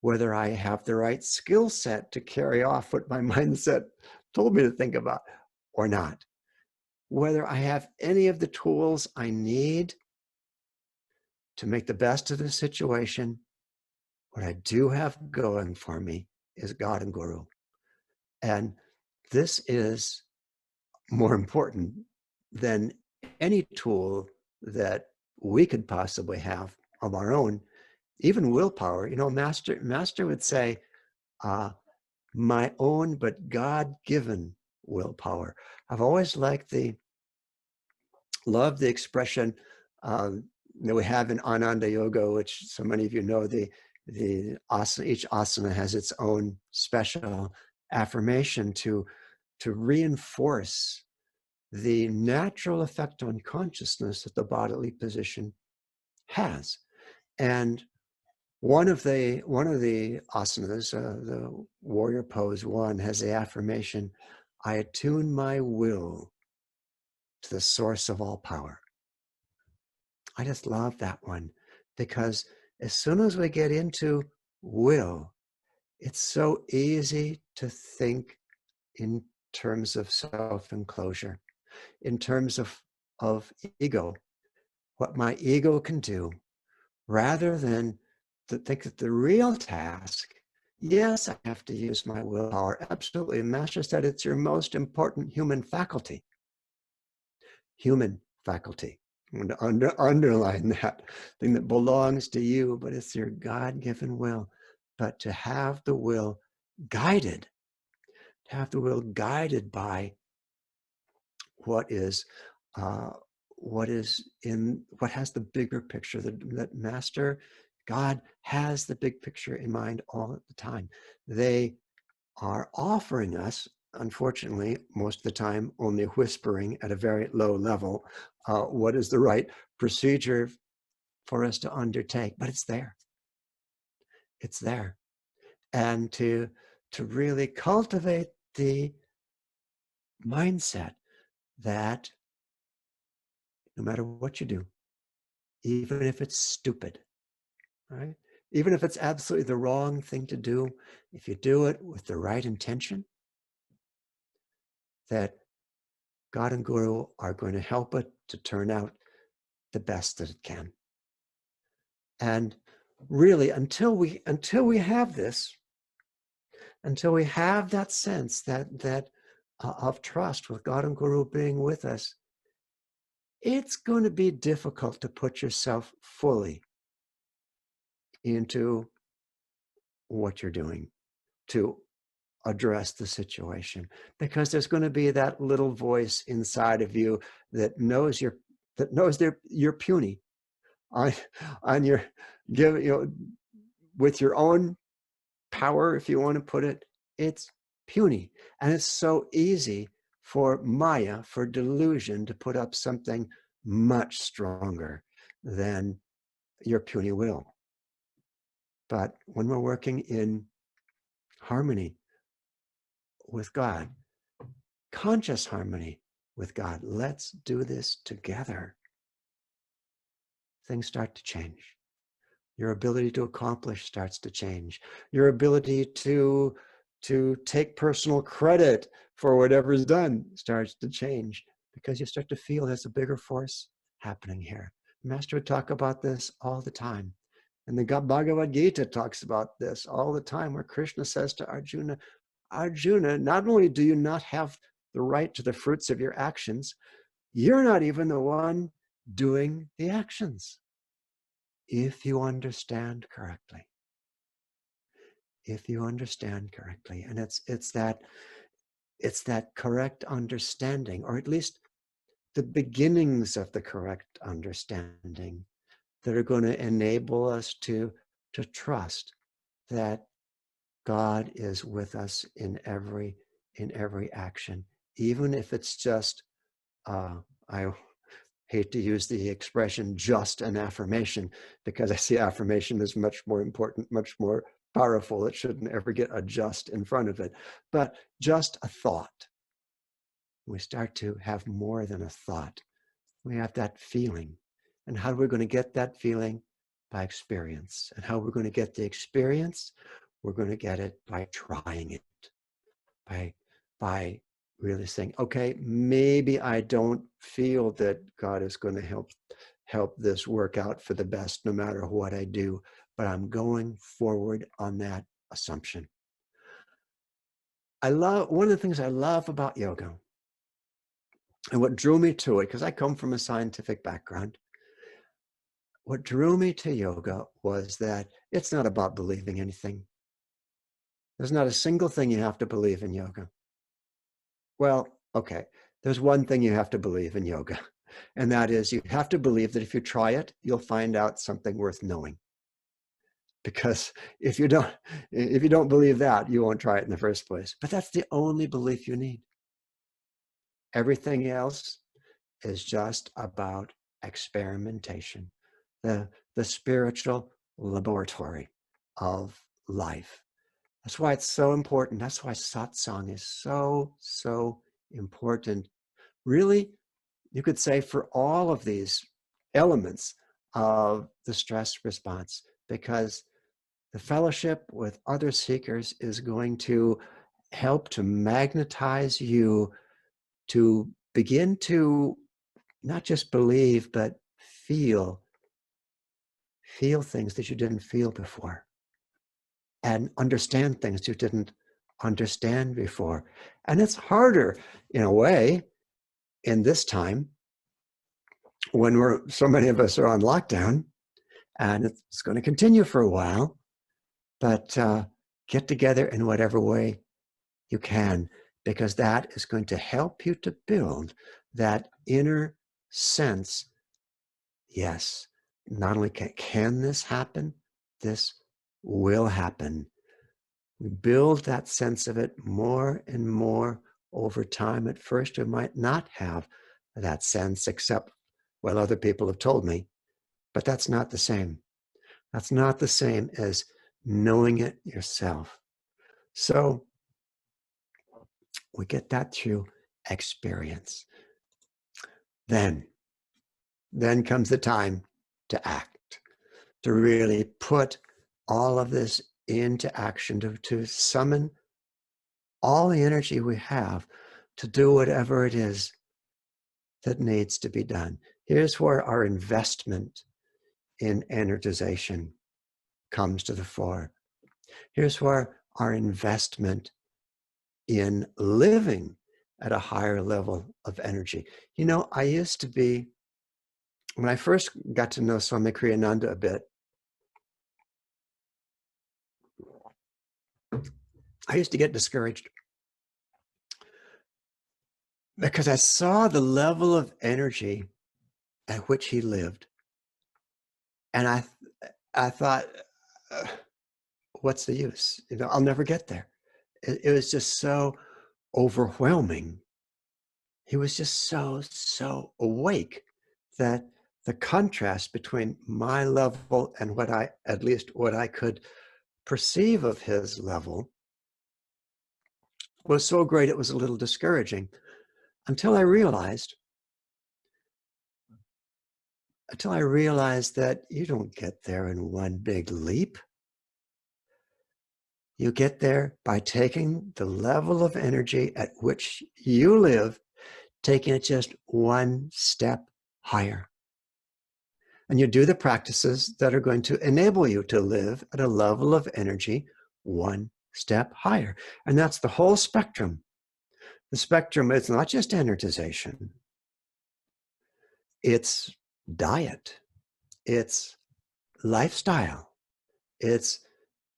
whether I have the right skill set to carry off what my mindset told me to think about or not, whether I have any of the tools I need to make the best of the situation, what I do have going for me is God and Guru. And this is more important than any tool that we could possibly have of our own, even willpower. Master would say, my own but God-given willpower. I've always loved the expression that we have in Ananda Yoga, which so many of you know. The asana, each asana has its own special affirmation to reinforce the natural effect on consciousness that the bodily position has. And one of the asanas, the warrior pose 1, has the affirmation, I attune my will to the source of all power. I just love that one, because as soon as we get into will, it's so easy to think in terms of self-enclosure, in terms of ego, what my ego can do, rather than to think that the real task, yes, I have to use my willpower, absolutely. Master said it's your most important human faculty. Human faculty. I'm going to underline that thing that belongs to you, but it's your God-given will. But to have the will guided, by what has the bigger picture, that Master God has the big picture in mind all the time. They are offering us, unfortunately, most of the time, only whispering at a very low level, what is the right procedure for us to undertake. But it's there. It's there. And to really cultivate the mindset that no matter what you do, even if it's stupid, right? Even if it's absolutely the wrong thing to do, if you do it with the right intention, that God and Guru are going to help it to turn out the best that it can. And really, until we have this, until we have that sense that of trust with God and Guru being with us, it's going to be difficult to put yourself fully into what you're doing to address the situation, because there's going to be that little voice inside of you that knows you're puny on your with your own power, if you want to put it. It's puny. And it's so easy for Maya, for delusion, to put up something much stronger than your puny will. But when we're working in harmony with God, conscious harmony with God, let's do this together, things start to change. Your ability to accomplish starts to change. Your ability to take personal credit for whatever's done starts to change, because you start to feel there's a bigger force happening here. Master would talk about this all the time. And the Bhagavad Gita talks about this all the time, where Krishna says to Arjuna, Arjuna, not only do you not have the right to the fruits of your actions, you're not even the one doing the actions. If you understand correctly. If you understand correctly. And it's that correct understanding, or at least the beginnings of the correct understanding, that are going to enable us to trust that God is with us in every action, even if it's just I hate to use the expression just an affirmation, because I see affirmation as much more important, much more powerful. It shouldn't ever get a just in front of it, but just a thought. We start to have more than a thought. We have that feeling. And how are we going to get that feeling? By experience. And how we're going to get the experience? We're going to get it by trying it, by really saying, okay, maybe I don't feel that God is going to help this work out for the best no matter what I do, but I'm going forward on that assumption. One of the things I love about yoga, and what drew me to it, because I come from a scientific background, what drew me to yoga was that it's not about believing anything. There's not a single thing you have to believe in yoga. Well, okay, there's one thing you have to believe in yoga, and that is you have to believe that if you try it, you'll find out something worth knowing. Because if you don't believe that, you won't try it in the first place. But that's the only belief you need. Everything else is just about experimentation, the spiritual laboratory of life. That's why it's so important. That's why satsang is so, so important. Really, you could say for all of these elements of the stress response, because the fellowship with other seekers is going to help to magnetize you to begin to not just believe, but feel things that you didn't feel before, and understand things you didn't understand before. And it's harder in a way in this time when so many of us are on lockdown, and it's going to continue for a while, but get together in whatever way you can, because that is going to help you to build that inner sense. Yes, not only can this happen, this will happen. We build that sense of it more and more over time. At first, we might not have that sense, except, well, other people have told me, but that's not the same. That's not the same as knowing it yourself. So we get that through experience. Then comes the time to act, to really put all of this into action, to summon all the energy we have to do whatever it is that needs to be done. Here's where our investment in energization comes to the fore. Here's where our investment in living at a higher level of energy. You know, I used to be, when I first got to know Swami Kriyananda a bit, I used to get discouraged because I saw the level of energy at which he lived. And I thought, what's the use? You know, I'll never get there. it was just so overwhelming. He was just so awake that the contrast between my level and at least what I could perceive of his level was so great it was a little discouraging until I realized that you don't get there in one big leap. You get there by taking the level of energy at which you live, taking it just one step higher. And you do the practices that are going to enable you to live at a level of energy one step higher. And that's the whole spectrum. The spectrum is not just energization. It's diet. It's lifestyle. It's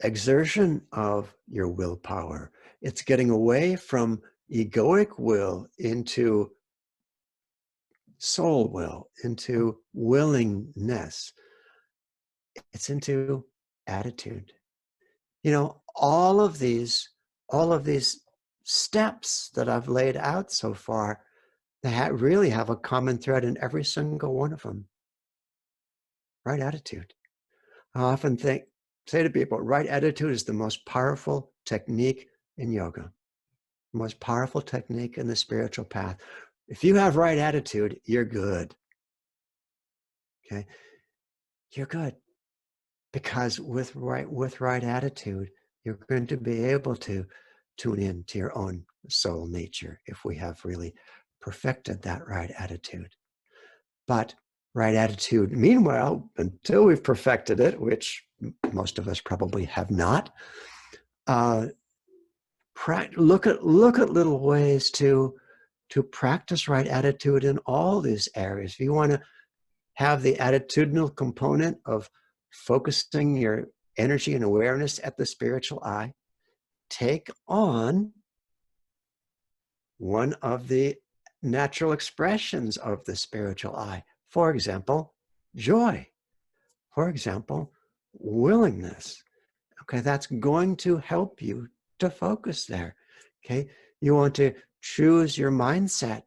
exertion of your willpower. It's getting away from egoic will into soul will, into willingness. It's into attitude. You know, all of these steps that I've laid out so far, they really have a common thread in every single one of them. Right attitude. I often say to people, right attitude is the most powerful technique in yoga, the most powerful technique in the spiritual path. If you have right attitude, you're good. Okay? You're good. Because with right attitude, you're going to be able to tune in to your own soul nature if we have really perfected that right attitude. But right attitude, meanwhile, until we've perfected it, which most of us probably have not, look at little ways to practice right attitude in all these areas. If you want to have the attitudinal component of focusing your energy and awareness at the spiritual eye, take on one of the natural expressions of the spiritual eye. For example, joy. For example, willingness. Okay, that's going to help you to focus there. Okay, you want to choose your mindset.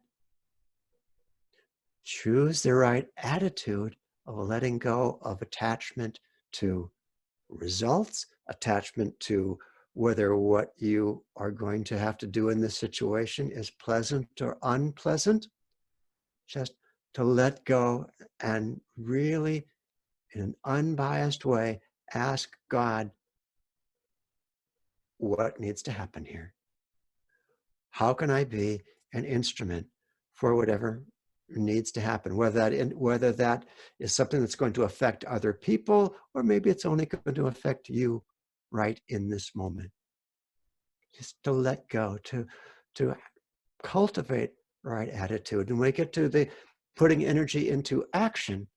Choose the right attitude of letting go of attachment to results, attachment to whether what you are going to have to do in this situation is pleasant or unpleasant. Just to let go and really, in an unbiased way, ask God what needs to happen here. How can I be an instrument for whatever needs to happen, whether that is something that's going to affect other people, or maybe it's only going to affect you right in this moment. Just to let go, to cultivate right attitude. And when we get to the putting energy into action,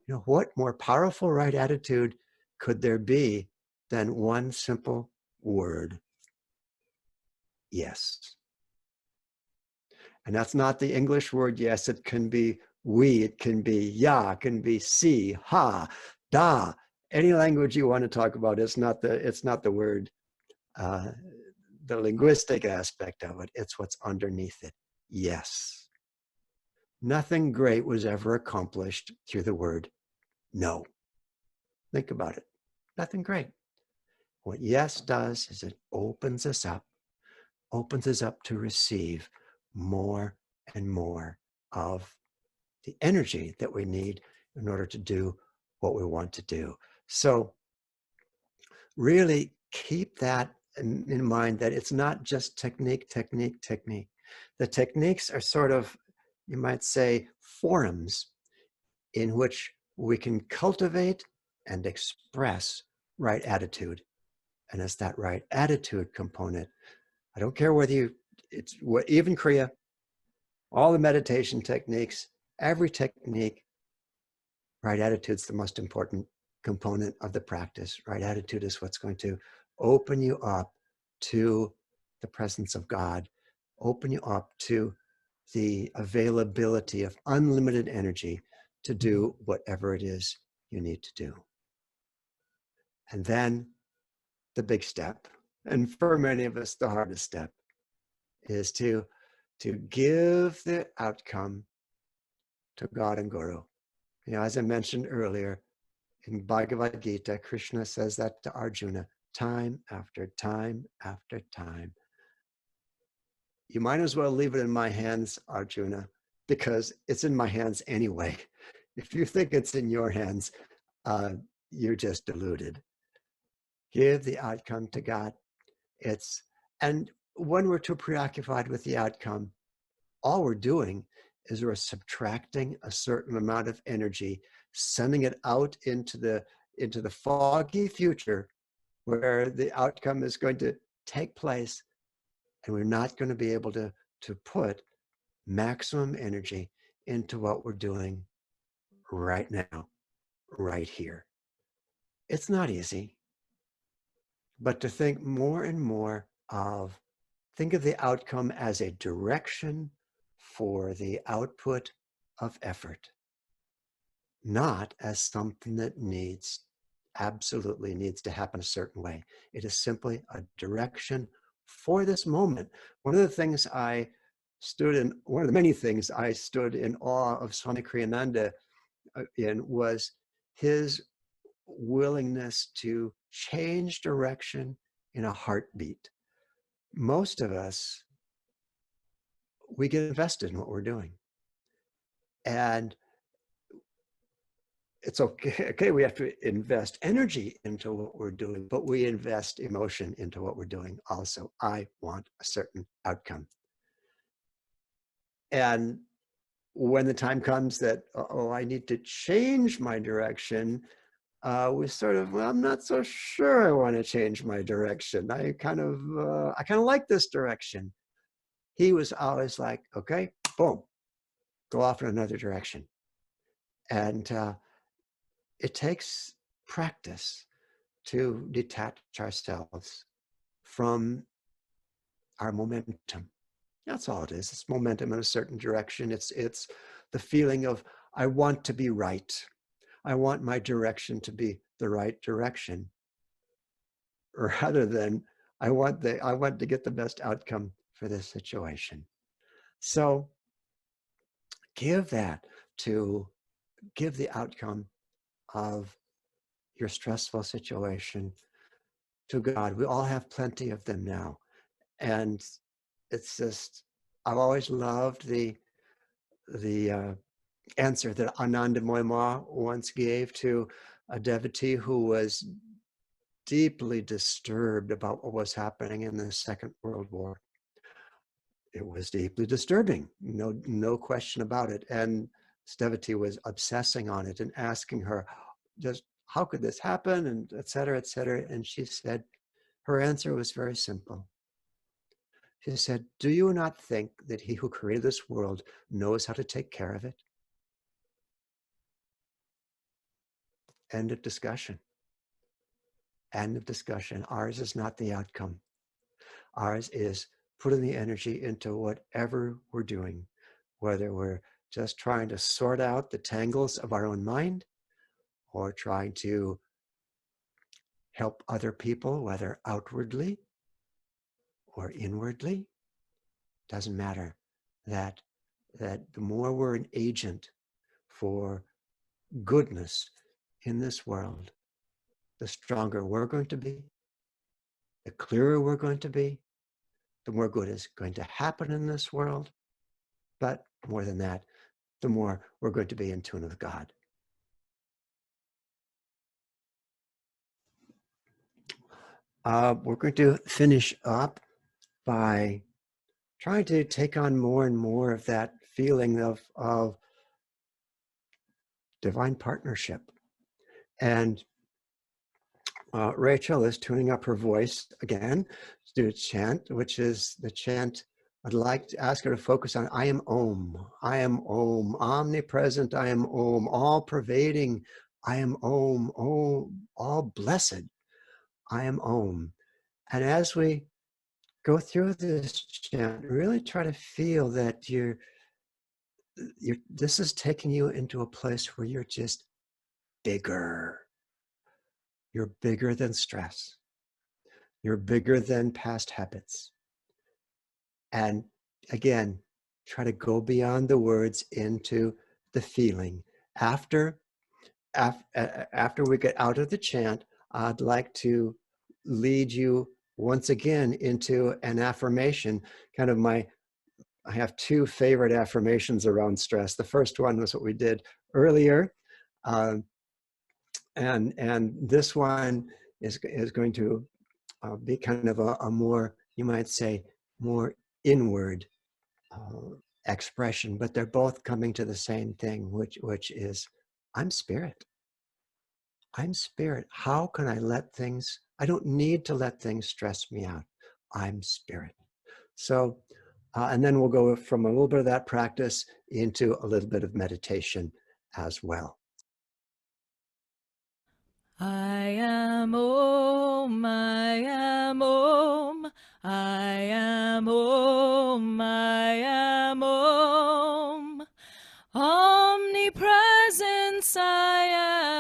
you know, what more powerful right attitude could there be than one simple word? Yes. And that's not the English word yes. It can be we, it can be ya, it can be si, ha, da. Any language you want to talk about, it's not the word, the linguistic aspect of it. It's what's underneath it. Yes. Nothing great was ever accomplished through the word no. Think about it. Nothing great. What yes does is it opens us up to receive more and more of the energy that we need in order to do what we want to do. So really keep that in mind, that it's not just technique. The techniques are sort of, you might say, forums in which we can cultivate and express right attitude. And it's that right attitude component. I don't care whether even Kriya, all the meditation techniques, every technique, right attitude's the most important component of the practice. Right attitude is what's going to open you up to the presence of God, open you up to the availability of unlimited energy to do whatever it is you need to do. And then the big step, And for many of us, the hardest step is to give the outcome to God and Guru. You know, as I mentioned earlier, in Bhagavad Gita, Krishna says that to Arjuna time after time after time. You might as well leave it in my hands, Arjuna, because it's in my hands anyway. If you think it's in your hands, you're just deluded. Give the outcome to God. And when we're too preoccupied with the outcome, all we're doing is we're subtracting a certain amount of energy, sending it out into the foggy future where the outcome is going to take place, and we're not going to be able to put maximum energy into what we're doing right now, right here. It's not easy, but to think more and more think of the outcome as a direction for the output of effort, not as something that absolutely needs to happen a certain way. It is simply a direction for this moment. One of the many things I stood in awe of Swami Kriyananda in was his willingness to change direction in a heartbeat. Most of us, we get invested in what we're doing. And it's okay, we have to invest energy into what we're doing, but we invest emotion into what we're doing also. I want a certain outcome. And when the time comes that, I need to change my direction, we sort of, well, I'm not so sure I want to change my direction. I kind of like this direction. He was always like, okay, boom, go off in another direction. And it takes practice to detach ourselves from our momentum. That's all it is. It's momentum in a certain direction. It's the feeling of, I want to be right. I want my direction to be the right direction, rather than I want to get the best outcome for this situation. So give the outcome of your stressful situation to God. We all have plenty of them now. And it's just, I've always loved the answer that Ananda once gave to a devotee who was deeply disturbed about what was happening in the Second World War. It was deeply disturbing, no question about it. And this devotee was obsessing on it and asking her, just how could this happen, and et cetera, et cetera. And she said, her answer was very simple. She said, do you not think that he who created this world knows how to take care of it? End of discussion. End of discussion. Ours is not the outcome. Ours is putting the energy into whatever we're doing, whether we're just trying to sort out the tangles of our own mind or trying to help other people, whether outwardly or inwardly. Doesn't matter. That the more we're an agent for goodness in this world, the stronger we're going to be, the clearer we're going to be, the more good is going to happen in this world. But more than that, the more we're going to be in tune with God. We're going to finish up by trying to take on more and more of that feeling of divine partnership. And Rachel is tuning up her voice again to do a chant, which is the chant I'd like to ask her to focus on. I am Om. I am Om. Omnipresent. I am Om. All-pervading. I am Om. Om. All blessed. I am Om. And as we go through this chant, really try to feel that this is taking you into a place where you're just bigger. You're bigger than stress. You're bigger than past habits. And again, try to go beyond the words into the feeling. After we get out of the chant, I'd like to lead you once again into an affirmation. I have two favorite affirmations around stress. The first one was what we did earlier. And this one is going to be kind of a more, you might say, more inward expression, but they're both coming to the same thing, which is, I'm spirit. I'm spirit. How can I let things, I don't need to let things stress me out. I'm spirit. So, and then we'll go from a little bit of that practice into a little bit of meditation as well. I am Om, I am Om, I am Om, I am Om. Omnipresence, I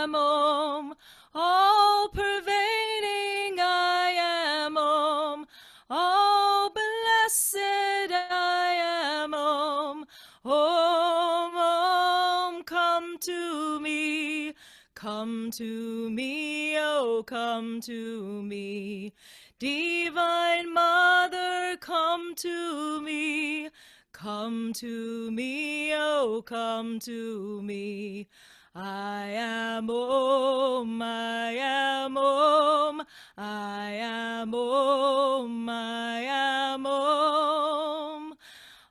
am Om. All-pervading, I am Om. All blessed, I am Om. Om, Om, come to me. Come to me, oh, come to me. Divine Mother, come to me. Come to me, oh, come to me. I am Om, I am Om, I am Om, I am Om.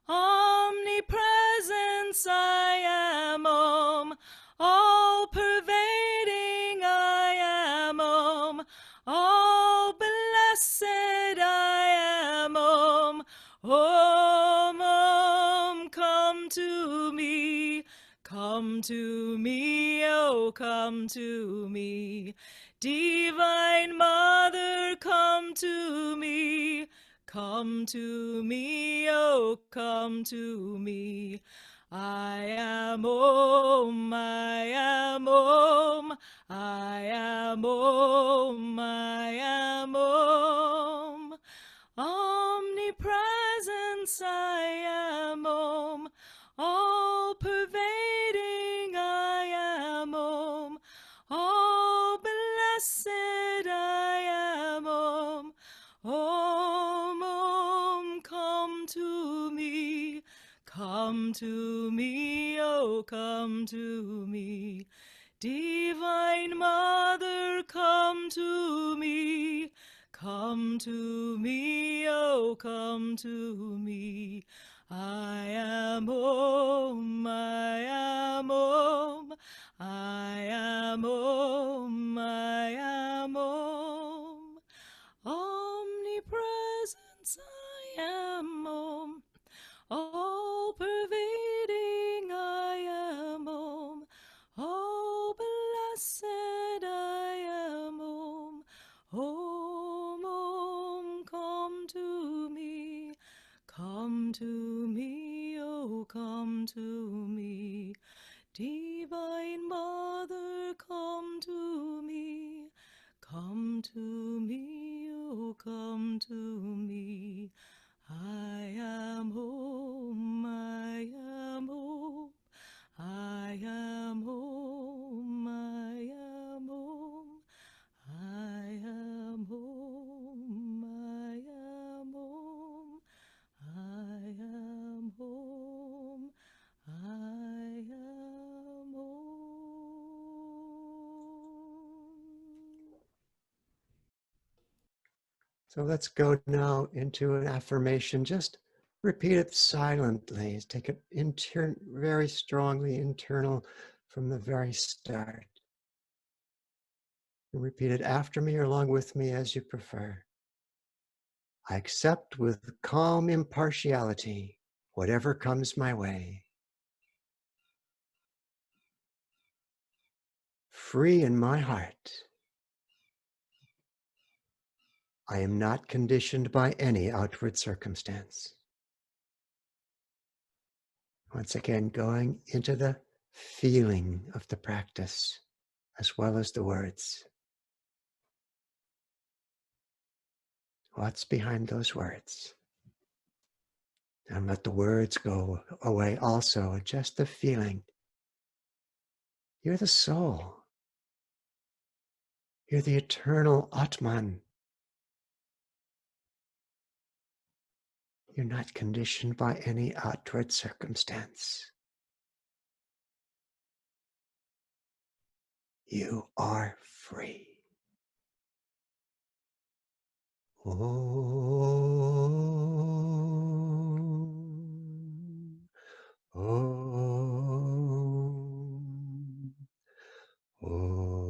Omnipresence, I am Om. All-pervading, I am Om. All blessed, I am Om. Om, Om, come to me. Come to me, oh, come to me. Divine Mother, come to me. Come to me, oh, come to me. I am Om, I am Om, I am Om, I am Om. Omnipresence, I am Om. All-pervading, I am Om. All blessed, I am Om. Om, Om, come to me. Come to me, oh, come to me. Divine Mother, come to me. Come to me, oh, come to me. I am Om, I am Om, I am Om, I am Om. Omnipresence, I am Om. All-pervading, I am Om. All blessed, I am Om. Om, Om, come to me. Come to me, oh, come to me. Divine Mother, come to me. Come to me, oh, come to me. I am Om, I am Om, I am Om, I am Om, I am Om, I am Om, I am Om, I am Om. So let's go now into an affirmation. Just repeat it silently. Take it very strongly internal from the very start. And repeat it after me or along with me as you prefer. I accept with calm impartiality whatever comes my way. Free in my heart, I am not conditioned by any outward circumstance. Once again, going into the feeling of the practice as well as the words. What's behind those words? And let the words go away also, just the feeling. You're the soul. You're the eternal Atman. You're not conditioned by any outward circumstance. You are free. Om. Om. Om.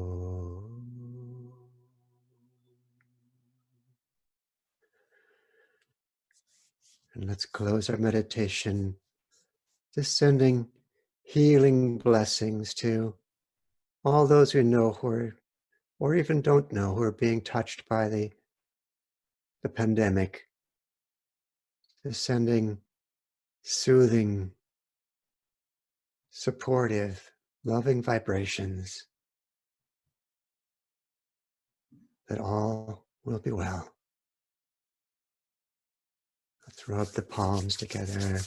And let's close our meditation, just sending healing blessings to all those we know who are, or even don't know, who are being touched by the pandemic. Just sending soothing, supportive, loving vibrations that all will be well. Let's rub the palms together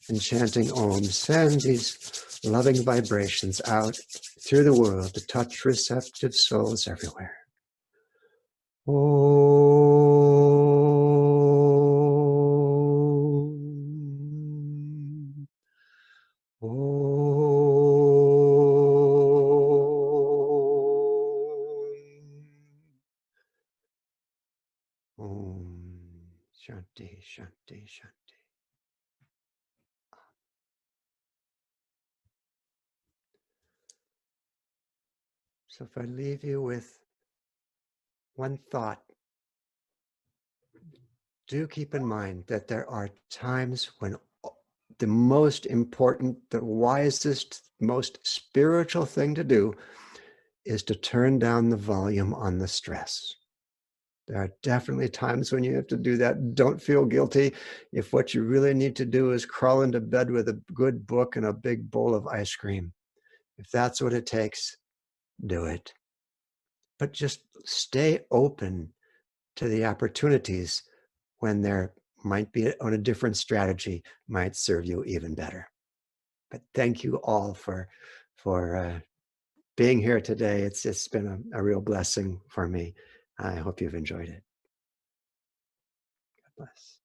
and chanting Om. Send these loving vibrations out through the world to touch receptive souls everywhere. Om. Om. Shanti, Shanti, Shanti. So if I leave you with one thought, do keep in mind that there are times when the most important, the wisest, most spiritual thing to do is to turn down the volume on the stress. There are definitely times when you have to do that. Don't feel guilty. If what you really need to do is crawl into bed with a good book and a big bowl of ice cream, if that's what it takes, do it. But just stay open to the opportunities when there might be on a different strategy might serve you even better. But thank you all for being here today. It's been a real blessing for me. I hope you've enjoyed it. God bless.